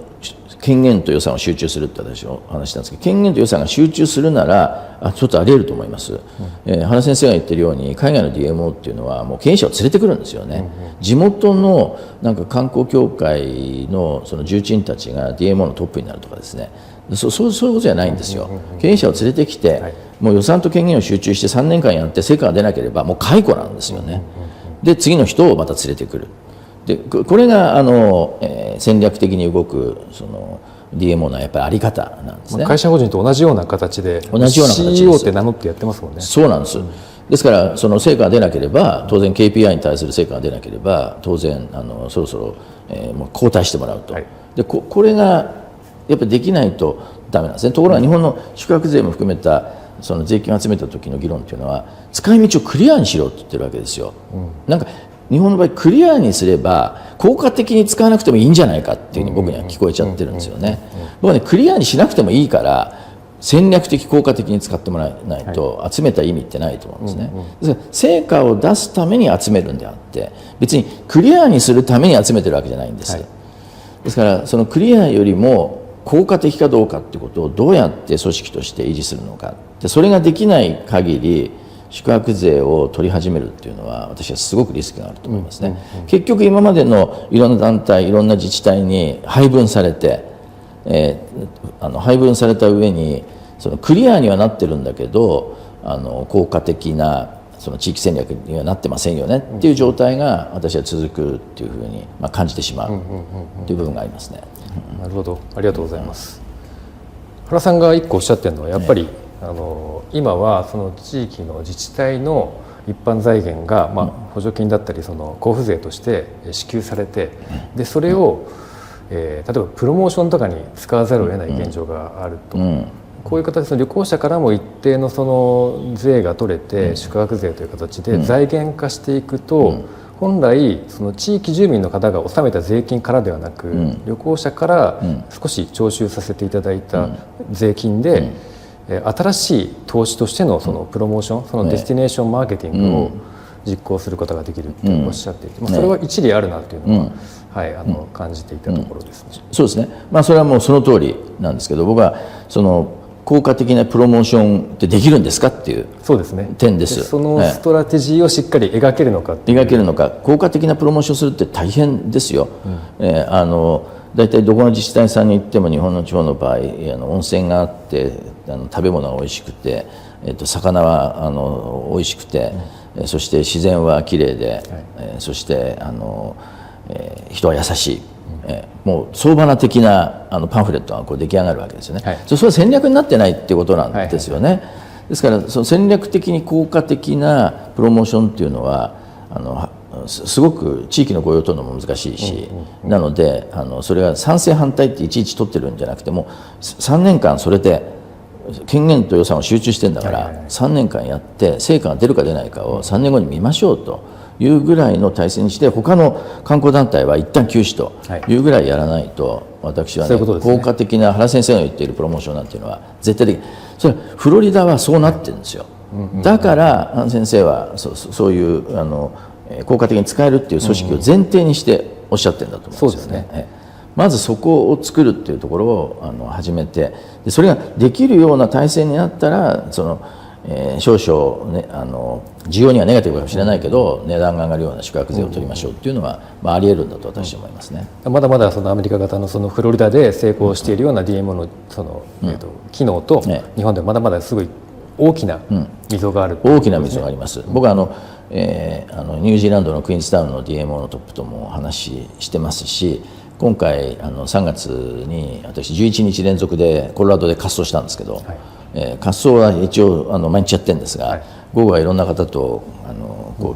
権限と予算を集中するって私は話したんですけど、権限と予算が集中するならちょっとあり得ると思います。原先生が言ってるように海外の DMO っていうのはもう経営者を連れてくるんですよね。地元のなんか観光協会のその重鎮たちが DMO のトップになるとかですね、そういうことじゃないんですよ。経営者を連れてきて、もう予算と権限を集中して3年間やって成果が出なければもう解雇なんですよね。で次の人をまた連れてくる。でこれが戦略的に動くその DMO のやっぱりあり方なんですね。会社法人と同じような形で CEO って名乗ってやってますもんね。そうなんです。ですからその成果が出なければ当然 KPI に対する成果が出なければ当然そろそろ、もう交代してもらうと、でこれがやっぱりできないとダメなんですね。ところが日本の宿泊税も含めたその税金を集めた時の議論っていうのは使い道をクリアにしろって言ってるわけですよ。なんか日本の場合クリアにすれば効果的に使わなくてもいいんじゃないかっていうふうに僕には聞こえちゃってるんですよね。僕はねクリアにしなくてもいいから戦略的効果的に使ってもらえないと集めた意味ってないと思うんですね。ですから成果を出すために集めるんであって別にクリアにするために集めてるわけじゃないんです。ですからそのクリアよりも効果的かどうかってことをどうやって組織として維持するのか、でそれができない限り宿泊税を取り始めるっていうのは私はすごくリスクがあると思いますね。結局今までのいろんな団体いろんな自治体に配分されて、配分された上にそのクリアにはなってるんだけど効果的なその地域戦略にはなってませんよねっていう状態が私は続くっていうふうに感じてしまうという部分がありますね。なるほど、ありがとうございます。原さんが一個おっしゃってるのはやっぱり、今はその地域の自治体の一般財源が、補助金だったりその交付税として支給されて、でそれを、例えばプロモーションとかに使わざるを得ない現状があると、こういう形で旅行者からも一定のその税が取れて、宿泊税という形で財源化していくと、本来その地域住民の方が納めた税金からではなく、旅行者から少し徴収させていただいた税金で、新しい投資としてのそのプロモーション、そのデスティネーションマーケティングを実行することができるっておっしゃっていて、それは一理あるなというのは、感じていたところですね。そうですね。それはもうその通りなんですけど、僕はその効果的なプロモーションってできるんですかっていう点です。そのストラテジーをしっかり描けるのか描けるのか、効果的なプロモーションするって大変ですよ。大体どこの自治体さんに行っても日本の地方の場合温泉があって食べ物が美味しくて、魚は美味しくて、そして自然はきれいで、そして人は優しい、もう相場な的なパンフレットがこう出来上がるわけですよね。それは戦略になってないっていうことなんですよね。ですからその戦略的に効果的なプロモーションっていうのはすごく地域の御用取るのも難しいし、なのでそれが賛成反対っていちいち取ってるんじゃなくても3年間それで権限と予算を集中してんだから3年間やって成果が出るか出ないかを3年後に見ましょうというぐらいの体制にして、他の観光団体は一旦休止というぐらいやらないと、私はね、効果的な原先生の言っているプロモーションなんていうのは絶対的に、それはフロリダはそうなってるんですよ。だから原先生はそういう効果的に使えるっていう組織を前提にしておっしゃってるんだと思うんですよね。まずそこを作るっていうところを始めて、でそれができるような体制になったら少々、ね、需要にはネガティブかもしれないけど、値段が上がるような宿泊税を取りましょうっていうのは、ありえるんだと私は思いますね。まだまだアメリカ型のフロリダで成功しているような DMO の機能と、日本ではまだまだすごい大きな溝がある、大きな溝があります。僕はニュージーランドのクイーンズタウンの DMO のトップともお話ししてますし、今回3月に私11日連続でコロラドで滑走したんですけど、滑走は一応毎日やってるんですが、午後はいろんな方と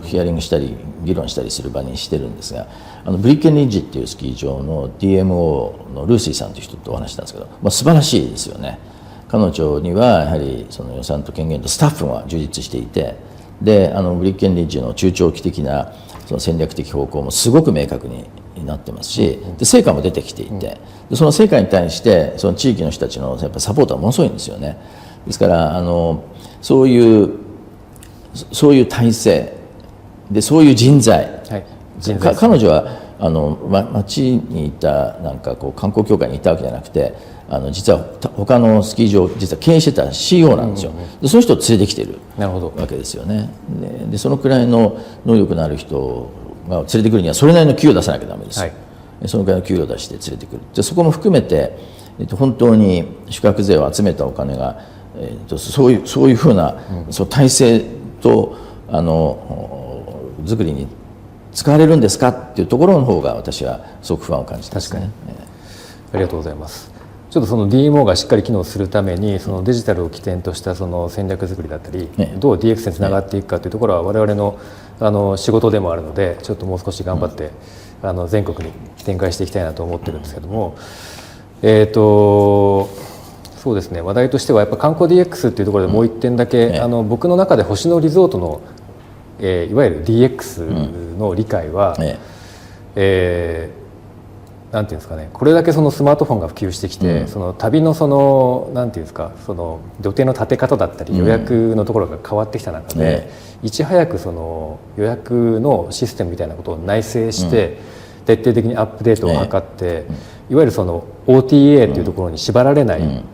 ヒアリングしたり議論したりする場にしてるんですが、ブリッケンリッジっていうスキー場の DMO のルーシーさんという人とお話したんですけど、素晴らしいですよね。彼女にはやはりその予算と権限とスタッフが充実していて、でブリッケンリッジの中長期的なその戦略的方向もすごく明確になってますし、で成果も出てきていて、でその成果に対してその地域の人たちのやっぱサポートはものすごいんですよね。ですからそういう体制で、そういう人材、彼女は町にいた観光協会にいたわけじゃなくて、実は他のスキー場実は経営してた CEO なんですよ。でその人を連れてきてるわけですよね。でそのくらいの能力のある人が連れてくるにはそれなりの給与を出さなきゃダメです、そのくらいの給与を出して連れてくる。でそこも含めて、本当に宿泊税を集めたお金が、そういうふうな、その体制と作りに使われるんですかっていうところの方が私はすごく不安を感じてますね。ありがとうございます。ちょっとDMO がしっかり機能するためにデジタルを起点とした戦略作りだったり、どう DX につながっていくかというところは我々の仕事でもあるので、ちょっともう少し頑張って全国に展開していきたいなと思ってるんですけども、そうですね、話題としてはやっぱ観光 DX っていうところでもう一点だけ、僕の中で星野リゾートの、いわゆる DX の理解は、なんていうんですかね、これだけスマートフォンが普及してきて、旅のなんていうんですか、予定の立て方だったり予約のところが変わってきた中で、いち早く予約のシステムみたいなことを内製して、徹底的にアップデートを図って、いわゆるOTA というところに縛られない、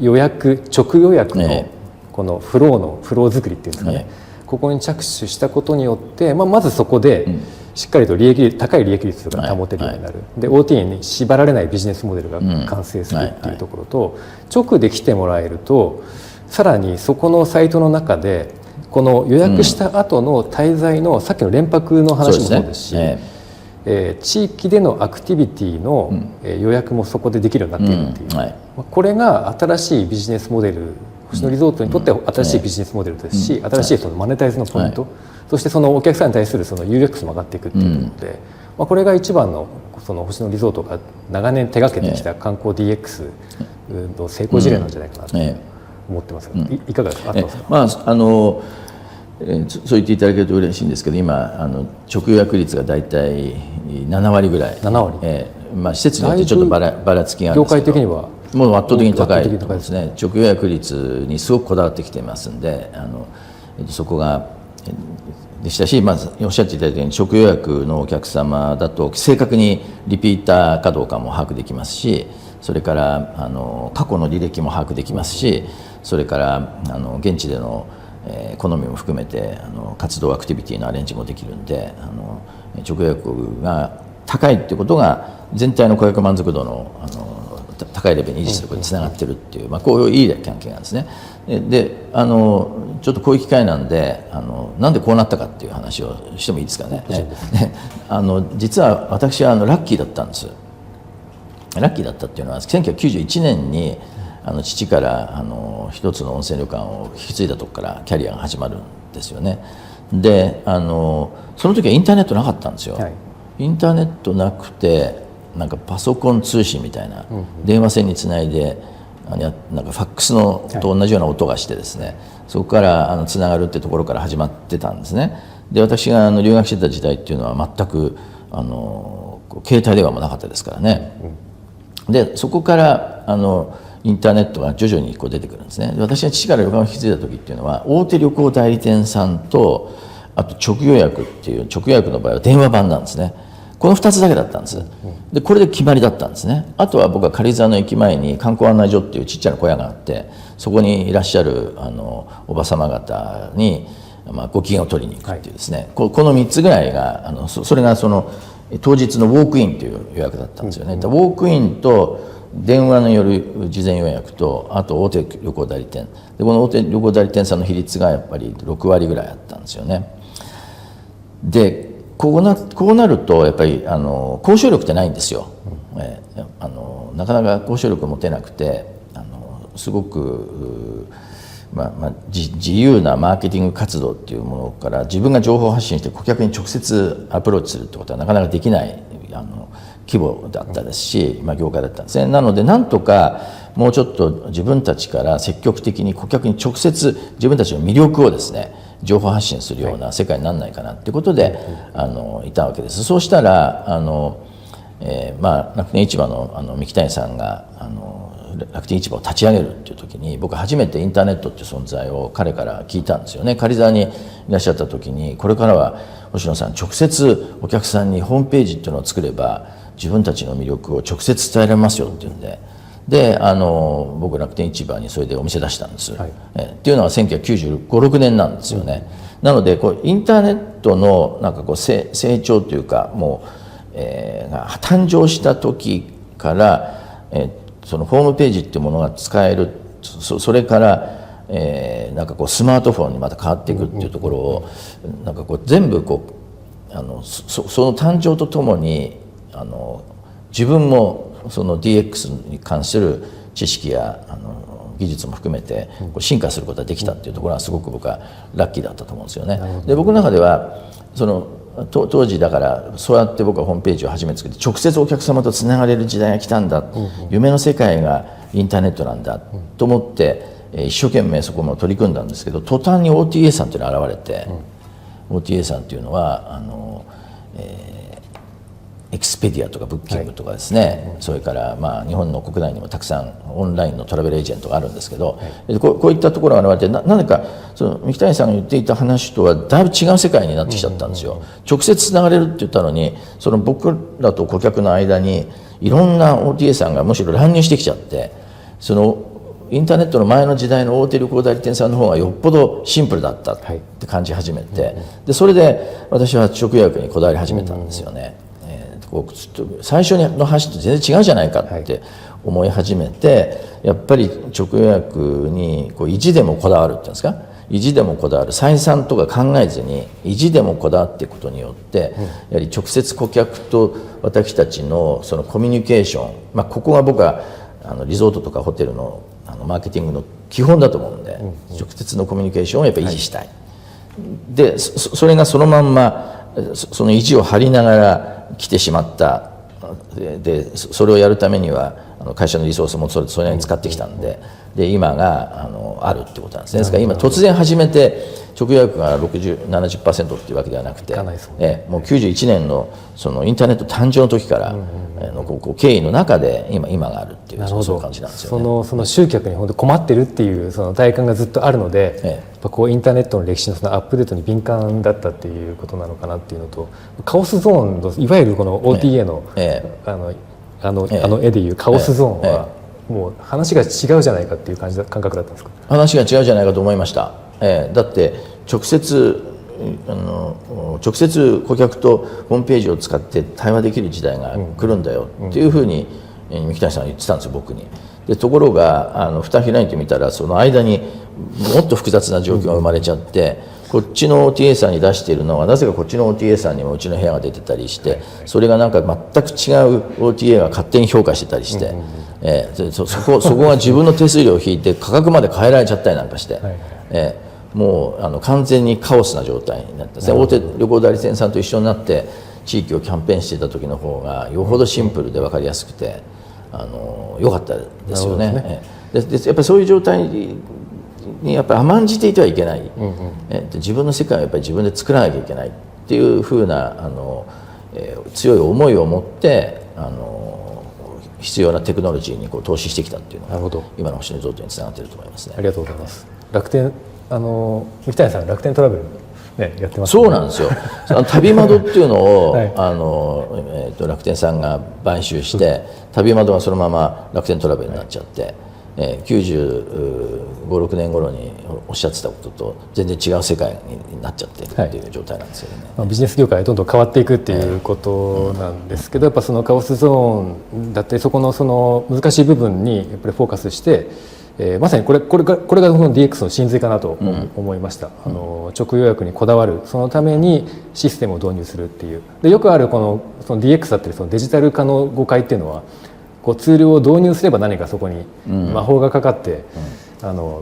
予約直予約のこのフロー作りっていうんですかね、ここに着手したことによって、まずそこでしっかりと高い利益率が保てるようになる、で OTA に縛られないビジネスモデルが完成するっていうところと、直で来てもらえると、さらにそこのサイトの中でこの予約した後の滞在のさっきの連泊の話もそうですし、地域でのアクティビティの予約もそこでできるようになっているっていう、これが新しいビジネスモデル、星野リゾートにとっては新しいビジネスモデルですし、新しいマネタイズのポイント、そしてお客さんに対するUXも上がっていくっていうことで、これが一番の星野リゾートが長年手がけてきた観光 DX の成功事例なんじゃないかなと思ってますが、いかがですか？そう言っていただけると嬉しいんですけど、今直予約率がだいたい7割ぐらい、施設によってちょっとばらつきがあるんですけど、業界的にはもう圧倒的に高いですね。直予約率にすごくこだわってきてますんで、そこがでしたし、おっしゃっていただいたように直予約のお客様だと正確にリピーターかどうかも把握できますし、それから過去の履歴も把握できますし、それから現地での好みも含めて活動アクティビティのアレンジもできるんで、直予約が高いっていうことが全体の顧客満足度の高いレベルに維持することにつながっているっていう、こういういい関係なんですね。でちょっとこういう機会なんでなんでこうなったかっていう話をしてもいいですかね。実は私はラッキーだったんです。ラッキーだったっていうのは1991年に父から一つの温泉旅館を引き継いだとこからキャリアが始まるんですよね。でその時はインターネットなかったんですよ。インターネットなくてパソコン通信みたいな、電話線につないでファックスのと同じような音がしてですね、そこからつながるってところから始まってたんですね。で私が留学してた時代っていうのは全く携帯電話もなかったですからね。でそこからインターネットが徐々に出てくるんですね。で私が父から旅館を引き継いだ時っていうのは大手旅行代理店さんとあと直予約っていう、直予約の場合は電話番なんですね。この2つだけだったんです。でこれで決まりだったんですね。あとは僕は軽井沢の駅前に観光案内所っていうちっちゃな小屋があって、そこにいらっしゃるおば様方に、ご機嫌を取りに行くっていうですね、この3つぐらいがそれが当日のウォークインという予約だったんですよね。ウォークインと電話による事前予約と、あと大手旅行代理店で、この大手旅行代理店さんの比率がやっぱり6割ぐらいあったんですよね。でこうなるとやっぱり交渉力ってないんですよ。なかなか交渉力を持てなくて、すごく自由なマーケティング活動っていうものから自分が情報発信して顧客に直接アプローチするってことはなかなかできない規模だったですし、業界だったんですね。なのでなんとかもうちょっと自分たちから積極的に顧客に直接自分たちの魅力をですね情報発信するような世界にならないかなっていうことでいたわけです。そうしたら楽天市場の三木谷さんが楽天市場を立ち上げるっていう時に、僕初めてインターネットっていう存在を彼から聞いたんですよね。軽井沢にいらっしゃった時に、これからは星野さん直接お客さんにホームページっていうのを作れば自分たちの魅力を直接伝えられますよっていうんで、僕楽天市場にそれでお店出したんです、っていうのは1995、6年なんですよね。なのでインターネットの成長というかが誕生した時から、そのホームページっていうものが使える、それからスマートフォンにまた変わっていくっていうところを全部その誕生とともに自分もその DX に関する知識や技術も含めて進化することができたっていうところはすごく僕はラッキーだったと思うんですよね。で僕の中では当時だからそうやって僕はホームページを初めて作って直接お客様とつながれる時代が来たんだ、夢の世界がインターネットなんだと思って一生懸命そこも取り組んだんですけど、途端に OTA さんというのが現れて、OTA さんというのはエクスペディアとかブッキングとかですね、それから日本の国内にもたくさんオンラインのトラベルエージェントがあるんですけど、こういったところが現れてなぜか三木谷さんが言っていた話とはだいぶ違う世界になってきちゃったんですよ。直接つながれるって言ったのに、僕らと顧客の間にいろんな OTA さんがむしろ乱入してきちゃって、インターネットの前の時代の大手旅行代理店さんの方がよっぽどシンプルだったって感じ始めて、でそれで私は直予約にこだわり始めたんですよね。最初の話と全然違うじゃないかって思い始めて、やっぱり直予約に意地でもこだわるっていうんですか、意地でもこだわる、採算とか考えずに意地でもこだわっていくことによって、やはり直接顧客と私たちのそのコミュニケーション、ここが僕はリゾートとかホテルのマーケティングの基本だと思うんで、直接のコミュニケーションをやっぱり維持したい、でそれがそのまんまその意地を張りながら来てしまった。でそれをやるためには会社のリソースもそれなりに使ってきたんで、今があるってことなんですね。ですから今突然始めて直予約が60-70% っていうわけではなくて、もう91年のそのインターネット誕生の時からの経緯の中で今があるっていう、そういう感じなんですよね。その集客に本当困ってるっていうその体感がずっとあるので、やっぱインターネットの歴史のそのアップデートに敏感だったっていうことなのかなっていうのと、カオスゾーンのいわゆるこの OTA の絵でいうカオスゾーンはもう話が違うじゃないかっていう感覚だったんですか？話が違うじゃないかと思いました。だって直接顧客とホームページを使って対話できる時代が来るんだよっていうふうに三木谷さんは言ってたんですよ、僕に。でところが蓋開いてみたら、その間にもっと複雑な状況が生まれちゃって、こっちの OTA さんに出しているのはなぜかこっちの OTA さんにもうちの部屋が出てたりして、それがなんか全く違う OTA が勝手に評価してたりして、そこが自分の手数料を引いて価格まで変えられちゃったりなんかして、もう完全にカオスな状態になってですね、大手旅行代理店さんと一緒になって地域をキャンペーンしていた時の方がよほどシンプルで分かりやすくて良かったですよね。でやっぱりそういう状態にやっぱり甘んじていてはいけない、自分の世界をやっぱり自分で作らなきゃいけないっていうふうな強い思いを持って必要なテクノロジーに投資してきたっていうのが今の星野リゾートにつながっていると思いますね。ありがとうございます。楽天三谷さん楽天トラベルね、やってますね。そうなんですよ。旅窓っていうのを、楽天さんが買収して、旅窓がそのまま楽天トラベルになっちゃって、95、6年頃におっしゃってたことと全然違う世界になっちゃっているっていう状態なんですよね。ビジネス業界どんどん変わっていくっていうことなんですけど、やっぱそのカオスゾーンだってそこの難しい部分にやっぱりフォーカスして、まさにこれがこの DX の真髄かなと思いました。直予約にこだわる、そのためにシステムを導入するっていう。でよくあるその DX だったりそのデジタル化の誤解っていうのは、ツールを導入すれば何かそこに魔法がかかって、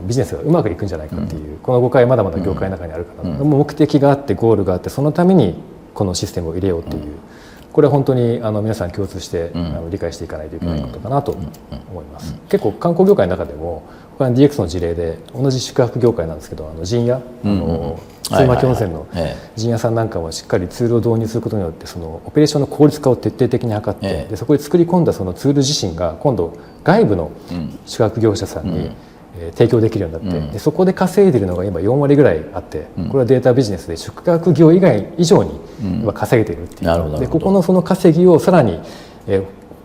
ビジネスがうまくいくんじゃないかっていう、この誤解まだまだ業界の中にあるかな、目的があってゴールがあって、そのためにこのシステムを入れようっていう、これは本当に皆さん共通して理解していかないといけないことかなと思います。結構観光業界の中でも他に DX の事例で、同じ宿泊業界なんですけど、陣屋鶴巻温泉の陣屋さんなんかはしっかりツールを導入することによってそのオペレーションの効率化を徹底的に図って、でそこで作り込んだそのツール自身が今度外部の宿泊業者さんに提供できるようになって、でそこで稼いでいるのが今4割ぐらいあって、これはデータビジネスで宿泊業以外以上に今稼げているっていう、でここのその稼ぎをさらに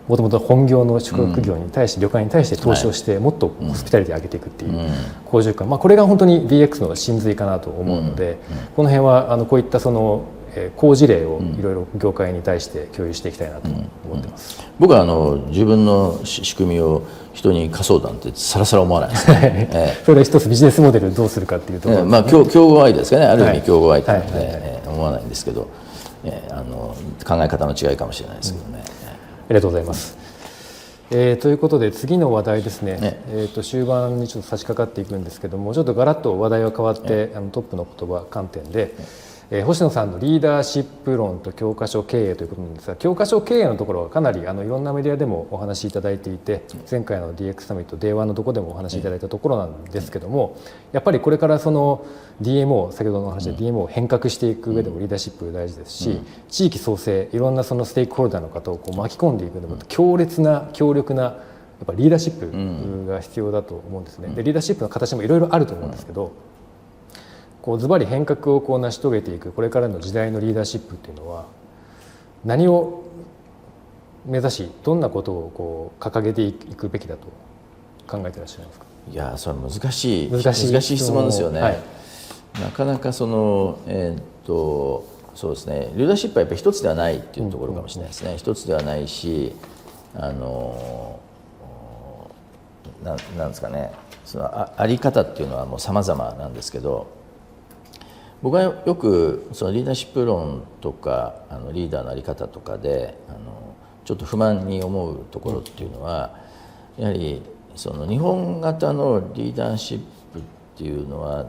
もともと本業の宿泊業に対して、旅館に対して投資をして、もっとホスピタリティ上げていくっていう好循環、これが本当に DX の真髄かなと思うので、この辺はこういったその好事例をいろいろ業界に対して共有していきたいなと思ってます。僕は自分の仕組みを人に貸そうなんてさらさら思わないですね。それは一つビジネスモデルどうするかっていうところ、競合相手ですかね、ある意味競合相手なので思わないんですけど、考え方の違いかもしれないですけどね。ありがとうございます。ということで次の話題ですね、終盤にちょっと差し掛かっていくんですけども、ちょっとガラッと話題は変わって、トップの言葉観点で、星野さんのリーダーシップ論と教科書経営ということなんですが、教科書経営のところはかなりいろんなメディアでもお話しいただいていて、前回の DX サミット Day1 のところでもお話しいただいたところなんですけども、やっぱりこれからその DMO、先ほどの話で DMO を変革していく上でもリーダーシップ大事ですし、地域創生、いろんなそのステークホルダーの方を巻き込んでいくのも強烈な強力なやっぱリーダーシップが必要だと思うんですね。でリーダーシップの形もいろいろあると思うんですけど、ズバリ変革を成し遂げていくこれからの時代のリーダーシップっていうのは何を目指し、どんなことを掲げていくべきだと考えていらっしゃいますか。いや、それは難しい質問ですよね。なかなかそうですね、リーダーシップはやっぱり一つではないっていうところかもしれないですね。一つではないし、なんですかね、そのあり方っていうのはもう様々なんですけど、僕はよくそのリーダーシップ論とかリーダーの在り方とかでちょっと不満に思うところっていうのは、やはりその日本型のリーダーシップっていうのは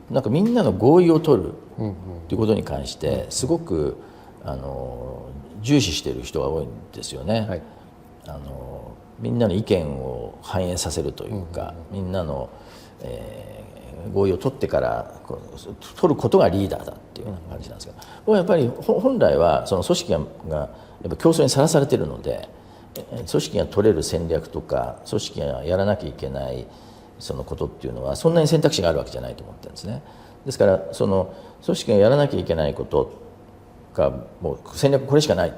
なんかみんなの合意を取るっていうことに関してすごく重視している人が多いんですよね。はい、みんなの意見を反映させるというか、みんなの合意を取ってから取ることがリーダーだっていうような感じなんですけど、僕はやっぱり本来はその組織がやっぱ競争にさらされているので、組織が取れる戦略とか組織がやらなきゃいけないそのことっていうのはそんなに選択肢があるわけじゃないと思ってるんですね。ですからその組織がやらなきゃいけないことがもう戦略これしかないっ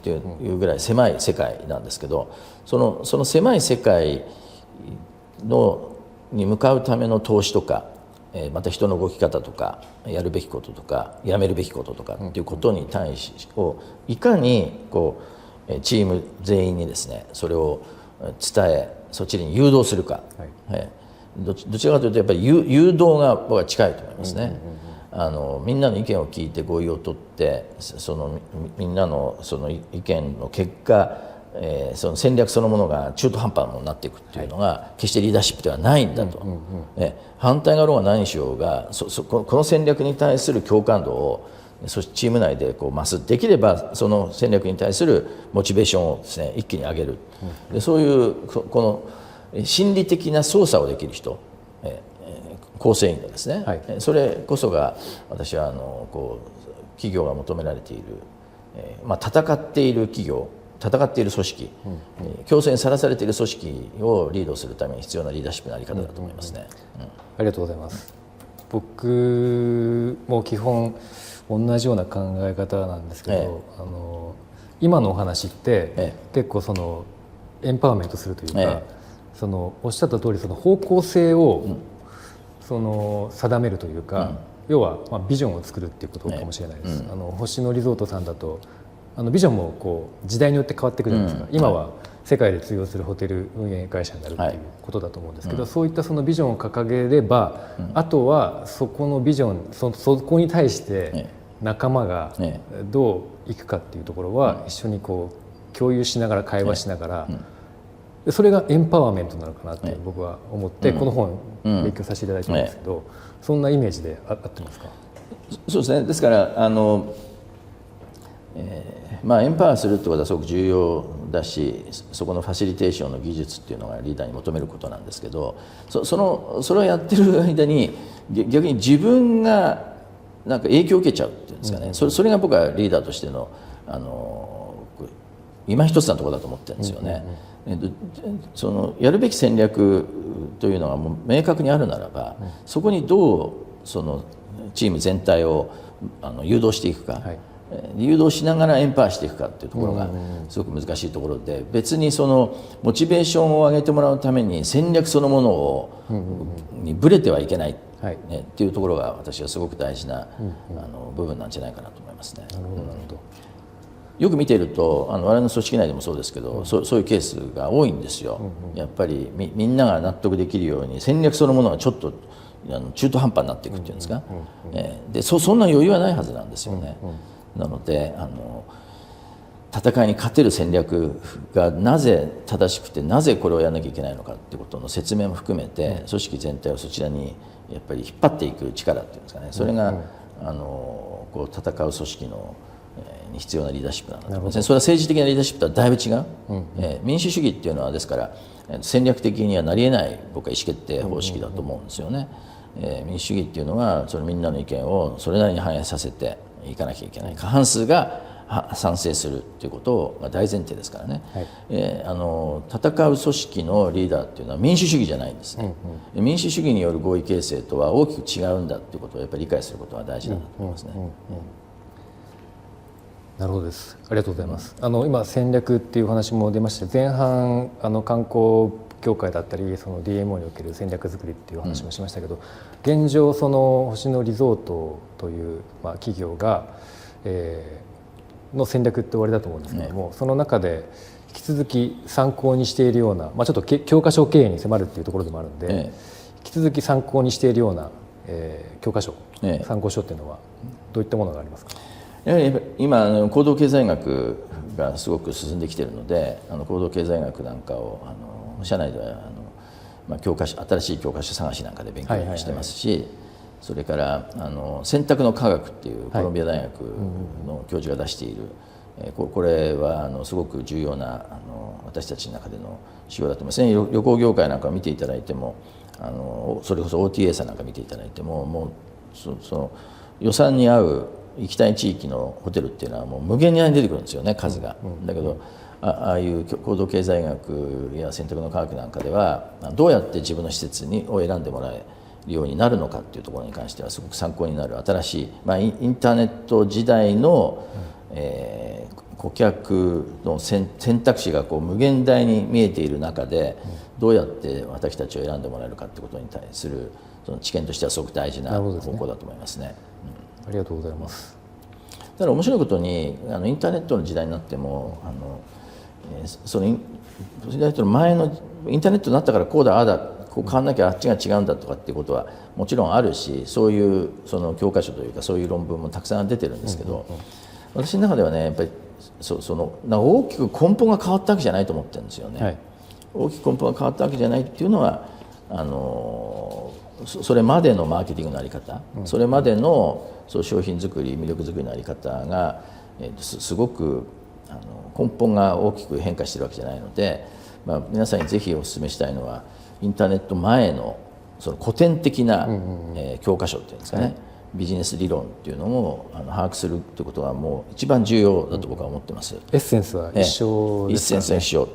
ていうぐらい狭い世界なんですけど、その狭い世界に向かうための投資とか、また人の動き方とかやるべきこととかやめるべきこととかっていうことに対しいかにチーム全員にですねそれを伝えそっちに誘導するか、どちらかというとやっぱり誘導が僕は近いと思いますね。みんなの意見を聞いて合意を取ってみんなのその意見の結果その戦略そのものが中途半端なものになっていくっていうのが決してリーダーシップではないんだと、反対があろうが何しようがこの戦略に対する共感度をチーム内で増す、できればその戦略に対するモチベーションをですね一気に上げる、でそういうこの心理的な操作をできる人構成員のですね、はい、それこそが私は企業が求められている、戦っている企業、戦っている組織、競争にさらされている組織をリードするために必要なリーダーシップのあり方だと思いますね。ありがとうございます。僕も基本同じような考え方なんですけど、今のお話って、結構そのエンパワーメントするというか、そのおっしゃった通りその方向性を、その定めるというか、要はビジョンを作るっていうことかもしれないです。星野リゾートさんだとビジョンも時代によって変わってくるじゃないですか。今は世界で通用するホテル運営会社になるっていうことだと思うんですけど、そういったそのビジョンを掲げれば、あとはそこのビジョン、そこに対して仲間がどういくかっていうところは一緒に共有しながら会話しながら、それがエンパワーメントなのかなって僕は思って、この本勉強させていただいたんですけど、そんなイメージで合ってますか？そうですね。ですからエンパワーするってことはすごく重要だし、そこのファシリテーションの技術っていうのがリーダーに求めることなんですけど、それをやってる間に逆に自分がなんか影響を受けちゃうっていうんですかね、それが僕はリーダーとしての今一つなところだと思ってるんですよね。そのやるべき戦略というのがもう明確にあるならば、そこにどうそのチーム全体を誘導していくか、誘導しながらエンパワーしていくかっていうところがすごく難しいところで、別にそのモチベーションを上げてもらうために戦略そのものをにぶれてはいけない、っていうところが私はすごく大事な部分なんじゃないかなと思いますね。なるほど、なるほど。よく見ていると我々の組織内でもそうですけど、そういうケースが多いんですよ。やっぱりみんなが納得できるように戦略そのものがちょっと中途半端になっていくっていうんですか、でそんな余裕はないはずなんですよね。なので戦いに勝てる戦略がなぜ正しくて、なぜこれをやらなきゃいけないのかっていうことの説明も含めて、組織全体をそちらにやっぱり引っ張っていく力っていうんですかね、それが戦う組織のに必要なリーダーシップなんだと思いますね。それは政治的なリーダーシップとはだいぶ違う、民主主義っていうのはですから戦略的にはなりえない僕は意思決定方式だと思うんですよね。民主主義っていうのはそのみんなの意見をそれなりに反映させていかなきゃいけない、過半数が賛成するということが大前提ですからね、戦う組織のリーダーっていうのは民主主義じゃないんですね、民主主義による合意形成とは大きく違うんだということをやっぱり理解することが大事だと思いますね。なるほどです。ありがとうございます。今戦略っていう話も出まして、前半観光協会だったりその DMO における戦略作りっていう話もしましたけど、現状その星野リゾートという企業が、の戦略って終わりだと思うんですけども、その中で引き続き参考にしているような、ちょっと教科書経営に迫るっていうところでもあるので、引き続き参考にしているような、教科書、参考書っていうのはどういったものがありますか？やはり今行動経済学がすごく進んできているので、行動経済学なんかを社内では教科書、新しい教科書探しなんかで勉強してますし、それから選択の科学っていうコロンビア大学の教授が出している、これはすごく重要な私たちの中での指標だと思いますね。旅行業界なんかを見ていただいても、それこそ OTA さんなんか見ていただいても、もうその予算に合う行きたい地域のホテルっていうのはもう無限に出てくるんですよね、数が。だけどああいう行動経済学や選択の科学なんかではどうやって自分の施設を選んでもらえるようになるのかっていうところに関してはすごく参考になる新しい、インターネット時代の、顧客の選択肢が無限大に見えている中で、どうやって私たちを選んでもらえるかってことに対するその知見としてはすごく大事な方向だと思いますね。ありがとうございます。ただ面白いことにインターネットの時代になってもそのインターネットの前のインターネットになったからこうだああだこう変わんなきゃあっちが違うんだとかっていうことはもちろんあるし、そういうその教科書というかそういう論文もたくさん出てるんですけど、私の中ではねやっぱり大きく根本が変わったわけじゃないと思ってるんですよね。大きく根本が変わったわけじゃないっていうのはそれまでのマーケティングの在り方、それまでの商品作り魅力作りの在り方がすごく根本が大きく変化しているわけじゃないので、皆さんにぜひお勧めしたいのはインターネット前のその古典的な、教科書っていうんですかね、ビジネス理論っていうのを把握するということはもう一番重要だと僕は思ってます。エッセンスは一緒ですかね。エッセンスは一緒。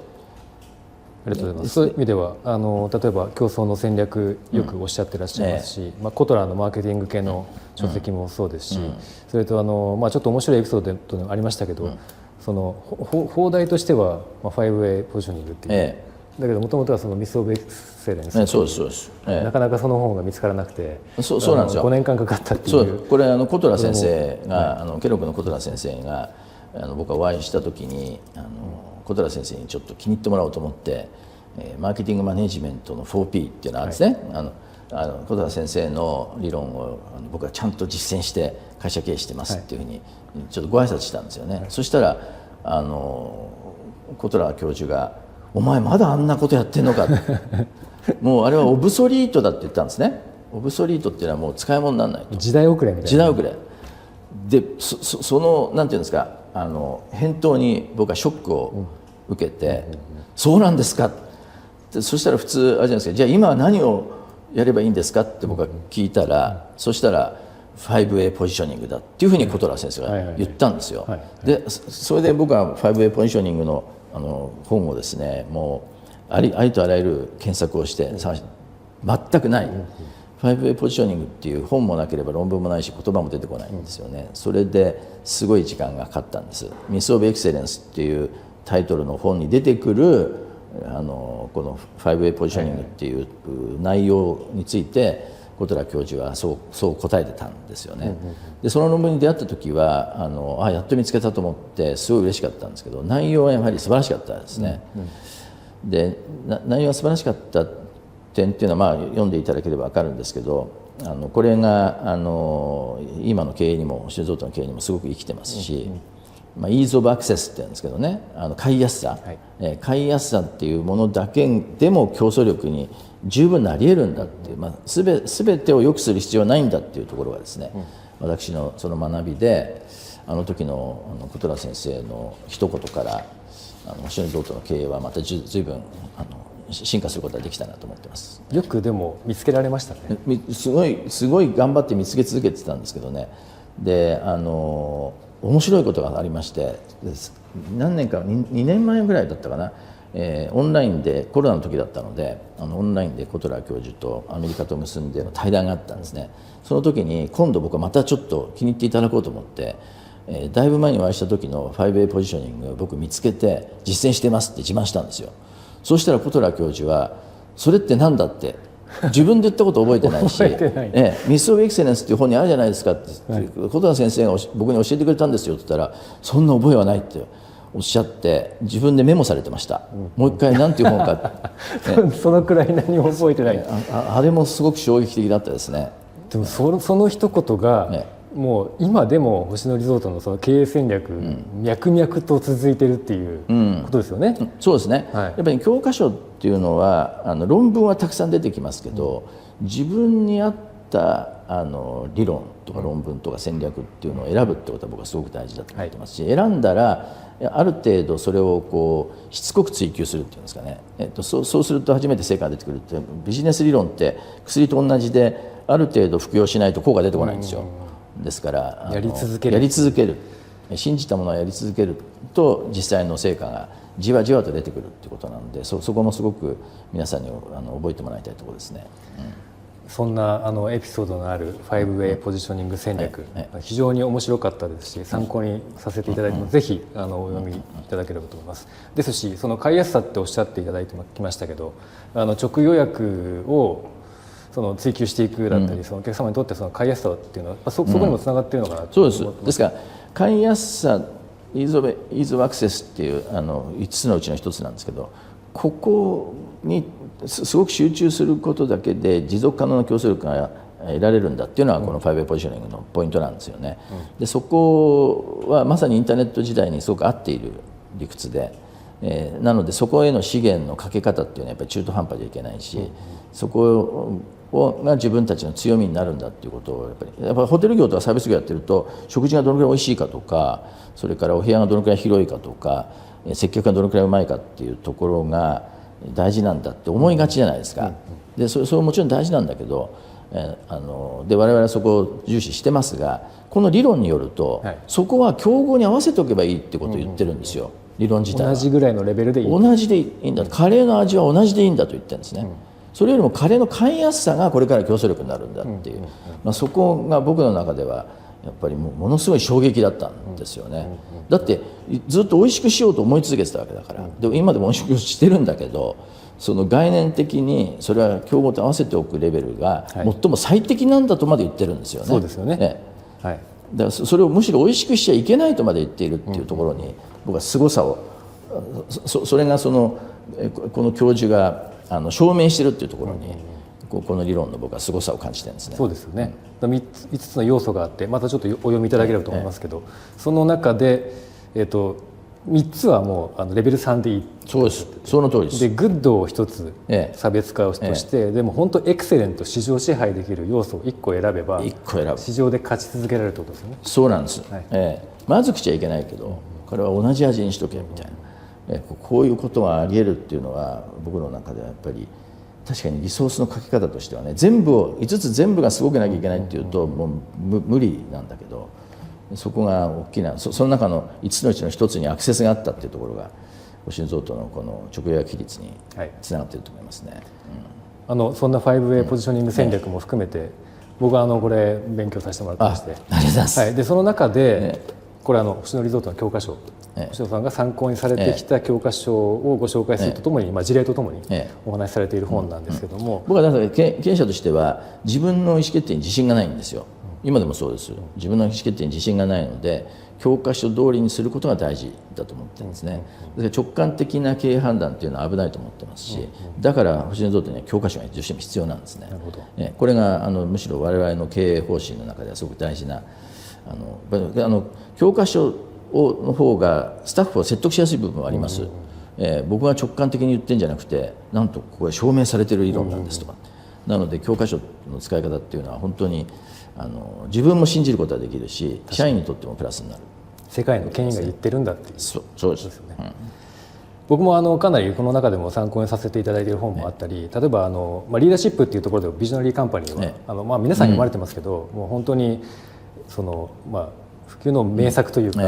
ありがとうございます。そういう意味では例えば競争の戦略よくおっしゃってらっしゃいますし、コトラのマーケティング系の書籍もそうですし、それとちょっと面白いエピソードがありましたけど、その放題としては 5way ポジショニングっていう、だけどもともとはそのミス・オブ・エクセレンス、そうですそうです、なかなかその本が見つからなくて、そうなんですよ。5年間かかったっていう。これコトラ先生が、ケロッグのコトラ先生が僕がお会いした時にコトラ先生にちょっと気に入ってもらおうと思って、マーケティングマネジメントの 4P っていうのがあるんですね。コトラ先生の理論を僕はちゃんと実践して会社経営してますっていうふうにちょっとご挨拶したんですよね。そしたらコトラ教授が「お前まだあんなことやってんのか」もうあれはオブソリートだって言ったんですね。オブソリートっていうのはもう使い物にならないと、時代遅れみたいな。時代遅れで、そのなんていうんですか、返答に僕はショックを受けて「そうなんですか」そしたら普通あれじゃないですか、じゃあ今は何をやればいいんですかって僕は聞いたら、そしたら 5way ポジショニングだっていうふうにコトラ先生が言ったんですよ。でそれで僕は 5way ポジショニングの本をですね、もうありとあらゆる検索をして探して全くない、5way ポジショニングっていう本もなければ論文もないし言葉も出てこないんですよね。それですごい時間がかかったんです。ミス・オブ・エクセレンスっていうタイトルの本に出てくるこの 5way ポジショニングっていう内容についてコトラ教授はそう答えてたんですよね。でその論文に出会った時はやっと見つけたと思ってすごい嬉しかったんですけど、内容はやはり素晴らしかったですね。で内容が素晴らしかった点っていうのは読んでいただければ分かるんですけど、これが今の経営にもシュゾートの経営にもすごく生きてますし、イーズ・オブ・アクセスって言うんですけどね、買いやすさ、買いやすさっていうものだけでも競争力に十分なり得るんだっていう、全てを良くする必要はないんだっていうところがですね、私のその学びで、時のコトラ先生の一言からシュゾートの経営はまた随分進化することができたなと思ってます。よくでも見つけられましたね。すごい頑張って見つけ続けてたんですけどね。で面白いことがありまして、何年か2年前ぐらいだったかな、オンラインでコロナの時だったのでオンラインでコトラ教授とアメリカと結んでの対談があったんですね。その時に今度僕はまたちょっと気に入っていただこうと思って、だいぶ前にお会いした時の 5way ポジショニングを僕見つけて実践してますって自慢したんですよ。そうしたらコトラ教授は「それって何だ?」って自分で言ったこと覚えてないしミス・オブ・エクセレンスっていう本にあるじゃないですかって、コトラ先生が僕に教えてくれたんですよって言ったら、そんな覚えはないっておっしゃって自分でメモされてました。もう一回何ていう本かそのくらい何も覚えてない。あれもすごく衝撃的だったですね。でもその一言が、もう今でも星野リゾートのその経営戦略、脈々と続いてるっていうことですよね。そうですね、やっぱり教科書っていうのは論文はたくさん出てきますけど、自分に合った理論とか論文とか戦略っていうのを選ぶってことは僕はすごく大事だと思ってますし、選んだらある程度それをしつこく追求するっていうんですかね、そうすると初めて成果が出てくるって。ビジネス理論って薬と同じである程度服用しないと効果出てこないんですよ。ですからやり続ける、信じたものをやり続けると実際の成果がじわじわと出てくるってことなので、そこもすごく皆さんに覚えてもらいたいところですね。そんなエピソードのある 5way ポジショニング戦略、非常に面白かったですし参考にさせていただいても、ぜひお読みいただければと思います。ですし、その買いやすさっておっしゃっていただいてきましたけど、直予約を追求していくだったり、そのお客様にとってその買いやすさっていうのはそこにもつながっているのかなと思ってます。そうです。ですから買いやすさ、イーズ・オブ・アクセスっていう5つのうちの1つなんですけど、ここにすごく集中することだけで持続可能な競争力が得られるんだっていうのはこの 5way ポジショニングのポイントなんですよね。でそこはまさにインターネット時代にすごく合っている理屈で、なのでそこへの資源のかけ方っていうのはやっぱり中途半端じゃいけないし、そこが自分たちの強みになるんだっていうことをやっぱりホテル業とかサービス業やってると、食事がどのくらい美味しいかとか、それからお部屋がどのくらい広いかとか、接客がどのくらいうまいかっていうところが大事なんだって思いがちじゃないですか。でそれももちろん大事なんだけど、で我々はそこを重視してますが、この理論によると、そこは競合に合わせておけばいいってことを言ってるんですよ、理論自体は。同じぐらいのレベルでいい、同じでいいんだ、カレーの味は同じでいいんだと言ってるんですね。それよりもカレーの買いやすさがこれから競争力になるんだっていう、そこが僕の中ではやっぱりものすごい衝撃だったんですよね。だってずっと美味しくしようと思い続けてたわけだから、でも今でも美味しくしてるんだけど、その概念的にそれは競合と合わせておくレベルが最も最適なんだとまで言ってるんですよね。そうですよね。はい、だからそれをむしろ美味しくしちゃいけないとまで言っているっていうところに、僕は凄さを、それがこの教授が証明しているっていうところに、この理論の僕は凄さを感じてるんですね。そうですよね。5つの要素があって、またちょっとお読みいただければと思いますけど、その中で、3つはもうレベル3でいい。そうです、その通りです。でグッドを1つ差別化をとして、でも本当エクセレント、市場支配できる要素を1個選べば市場で勝ち続けられるってことですよね。そうなんです、まずくちゃいけないけど、これは同じ味にしとけみたいな、こういうことがありえるっていうのは僕の中ではやっぱり確かにリソースのかけ方としてはね、全部を5つ全部がすごくなきゃいけないっていうともう無理なんだけど、そこが大きな、その中の5つのうちの1つにアクセスがあったっていうところが星野贈答のこの直営規律につながっていると思いますね。そんな 5way ポジショニング戦略も含めて、僕はこれ勉強させてもらってまして、ありがとうございます。でその中で、これ星野リゾートの教科書、星野さんが参考にされてきた教科書をご紹介するとともに、事例とともにお話しされている本なんですけども、僕はだから経営者としては自分の意思決定に自信がないんですよ。今でもそうです。自分の意思決定に自信がないので、教科書通りにすることが大事だと思ってるんですね。直感的な経営判断っていうのは危ないと思ってますし、だから星野贈答には教科書がどうしても必要なんですね。これがむしろ我々の経営方針の中ではすごく大事な、教科書の方がスタッフを説得しやすい部分はあります。僕が直感的に言ってるんじゃなくて、なんとここで証明されている理論なんですとか、なので教科書の使い方っていうのは本当に自分も信じることができるし、社員にとってもプラスになる。世界の権威が言ってるんだっていう。そうですよね。僕もかなりこの中でも参考にさせていただいている本もあったり、例えばリーダーシップっていうところでビジョナリーカンパニーは、皆さん読まれてますけど、もう本当に普及の名作というか、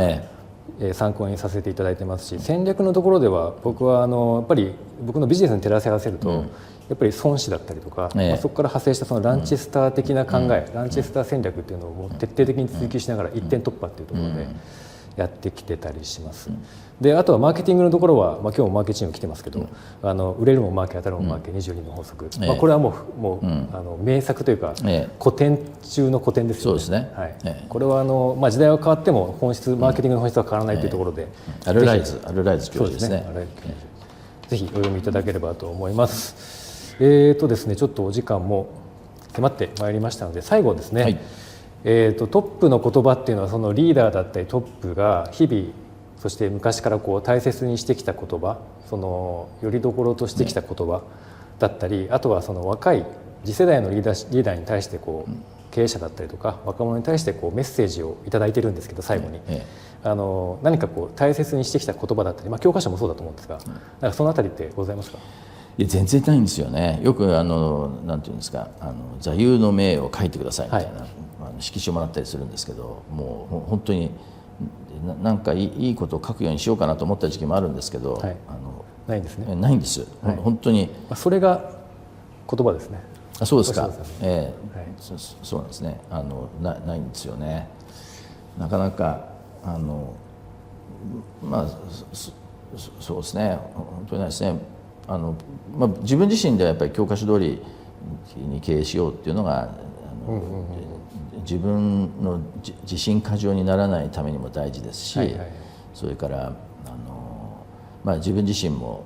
参考にさせていただいてますし、戦略のところでは僕はやっぱり僕のビジネスに照らし合わせると、やっぱり孫子だったりとか、そこから派生したそのランチェスター的な考え、ランチェスター戦略っていうのをもう徹底的に追求しながら一点突破っていうところでやってきてたりします。であとはマーケティングのところは、今日もマーケチーム来てますけど、売れるもマーケ当たるもマーケ22の法則、これはもう名作というか、古典中の古典ですよね。そうですね。これは時代は変わっても本質、マーケティングの本質は変わらないというところで、アルライズ教授ですね。ぜひお読みいただければと思います。ですね、ちょっとお時間も迫ってまいりましたので、最後ですね、トップの言葉っていうのは、そのリーダーだったりトップが日々、そして昔から大切にしてきた言葉、そのよりどころとしてきた言葉だったり、あとはその若い次世代のリーダーに対して経営者だったりとか若者に対してメッセージをいただいてるんですけど、最後に、何か大切にしてきた言葉だったり、教科書もそうだと思うんですが、なんかそのあたりってございますか？いや全然ないんですよね。よくなんていうんですか、座右の銘を書いてくださいみたいな、色紙をもらったりするんですけど、もう本当になんかいいことを書くようにしようかなと思った時期もあるんですけど、ないんですね。ないんです。本当に。それが言葉ですね。そうですか。そうなんですね。ないんですよね。なかなかそうですね。本当にないですね。自分自身ではやっぱり教科書通りに経営しようっていうのが自分の自信過剰にならないためにも大事ですし、それから自分自身も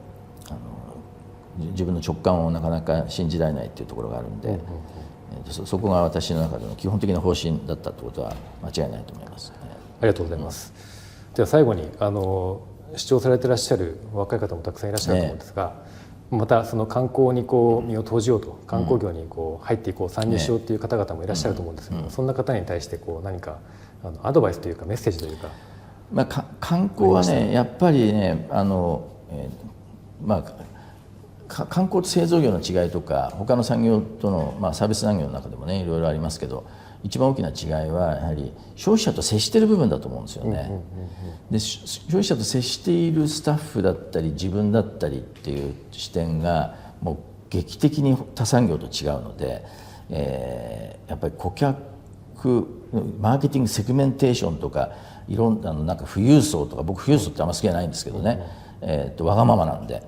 自分の直感をなかなか信じられないっていうところがあるんで、そこが私の中での基本的な方針だったってことは間違いないと思います。ありがとうございます。では最後に主張されていらっしゃる若い方もたくさんいらっしゃると思うんですが、またその観光に身を投じようと、観光業に入っていこう、参入しようという方々もいらっしゃると思うんですけど、そんな方に対して何かアドバイスというかメッセージというか。観光はね、やっぱりね、観光と製造業の違いとか他の産業との、サービス産業の中でもねいろいろありますけど、一番大きな違いはやはり消費者と接している部分だと思うんですよね。で消費者と接しているスタッフだったり自分だったりっていう視点がもう劇的に他産業と違うので、やっぱり顧客マーケティングセグメンテーションとかいろんななんか富裕層とか、僕富裕層ってあんま好きじゃないんですけどね、わがままなんで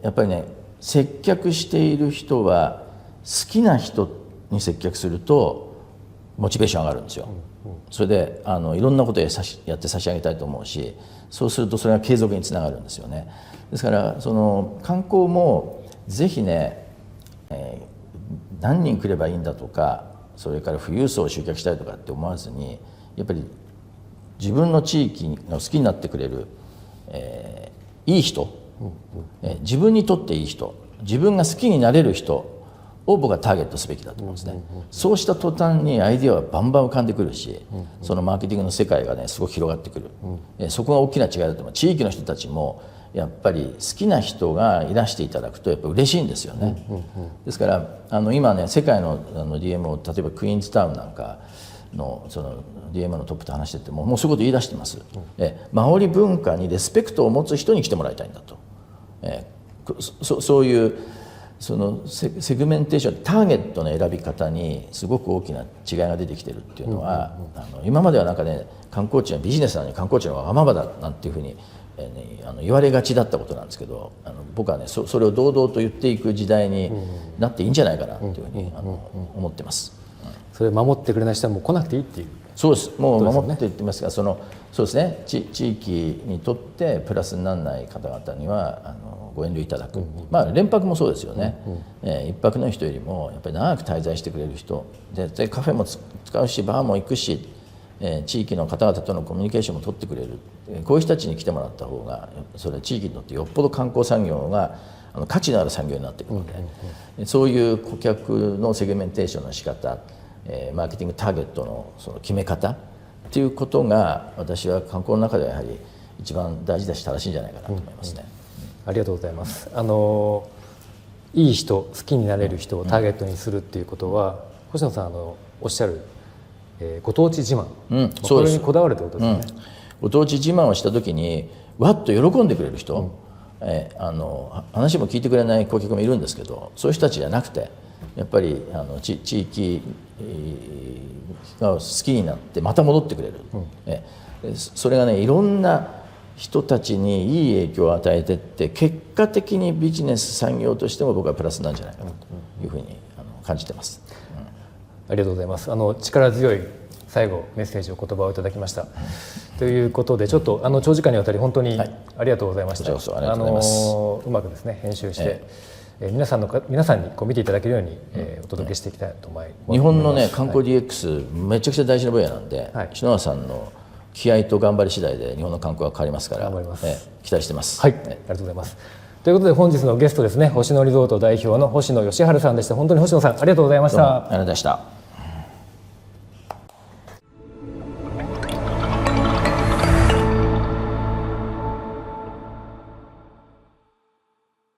やっぱりね接客している人は好きな人に接客するとモチベーション上がるんですよ。それでいろんなことやって差し上げたいと思うし、そうするとそれが継続につながるんですよね。ですからその観光もぜひね、何人来ればいいんだとか、それから富裕層を集客したいとかって思わずに、やっぱり自分の地域が好きになってくれる、いい人、自分にとっていい人、自分が好きになれる人を僕はターゲットすべきだと思うんですね。そうした途端にアイデアはバンバン浮かんでくるし、そのマーケティングの世界がねすごく広がってくる、そこが大きな違いだと思う。地域の人たちもやっぱり好きな人がいらしていただくとやっぱ嬉しいんですよね。ですから今ね世界のDM を例えばクイーンズタウンなんかのその DM のトップと話しててもうそういうこと言い出してます。マオリ文化にリスペクトを持つ人に来てもらいたいんだと、そういうそのセグメンテーションターゲットの選び方にすごく大きな違いが出てきてるっていうのは、今まではなんかね観光地はビジネスなのに観光地のわがままだなんていうふうに言われがちだったことなんですけど、僕はねそれを堂々と言っていく時代になっていいんじゃないかなというふうに思ってます。それ守ってくれない人はもう来なくていいっていう。そうです。もう守って言ってますが、そうですね。地域にとってプラスにならない方々にはご遠慮いただく。連泊もそうですよね。一泊の人よりもやっぱり長く滞在してくれる人で、カフェも使うしバーも行くし、地域の方々とのコミュニケーションも取ってくれる。こういう人たちに来てもらった方がそれは地域にとってよっぽど観光産業が価値のある産業になっていくので、そういう顧客のセグメンテーションの仕方、マーケティングターゲットのその決め方っていうことが私は観光の中ではやはり一番大事だし正しいんじゃないかなと思いますね。ありがとうございます。いい人、好きになれる人をターゲットにするっていうことは、星野さんおっしゃる、ご当地自慢、これにこだわるってことですね。ご当地自慢をした時にわっと喜んでくれる人、話も聞いてくれない顧客もいるんですけど、そういう人たちじゃなくてやっぱり地域が好きになってまた戻ってくれる、それがねいろんな人たちにいい影響を与えてって結果的にビジネス産業としても僕はプラスなんじゃないかなというふうに感じてます。ありがとうございます。力強い最後メッセージを言葉をいただきました。ということでちょっと長時間にわたり本当にありがとうございました。うまくですね編集して、皆さんに見ていただけるように、お届けしていきたいと思います。日本のね観光 DX、めちゃくちゃ大事な分野なんで、篠原さんの気合と頑張り次第で日本の観光は変わりますから、期待してます。はい、ありがとうございます。ということで本日のゲストですね、星野リゾート代表の星野義治さんでした。本当に星野さんありがとうございました。ありがとうございました。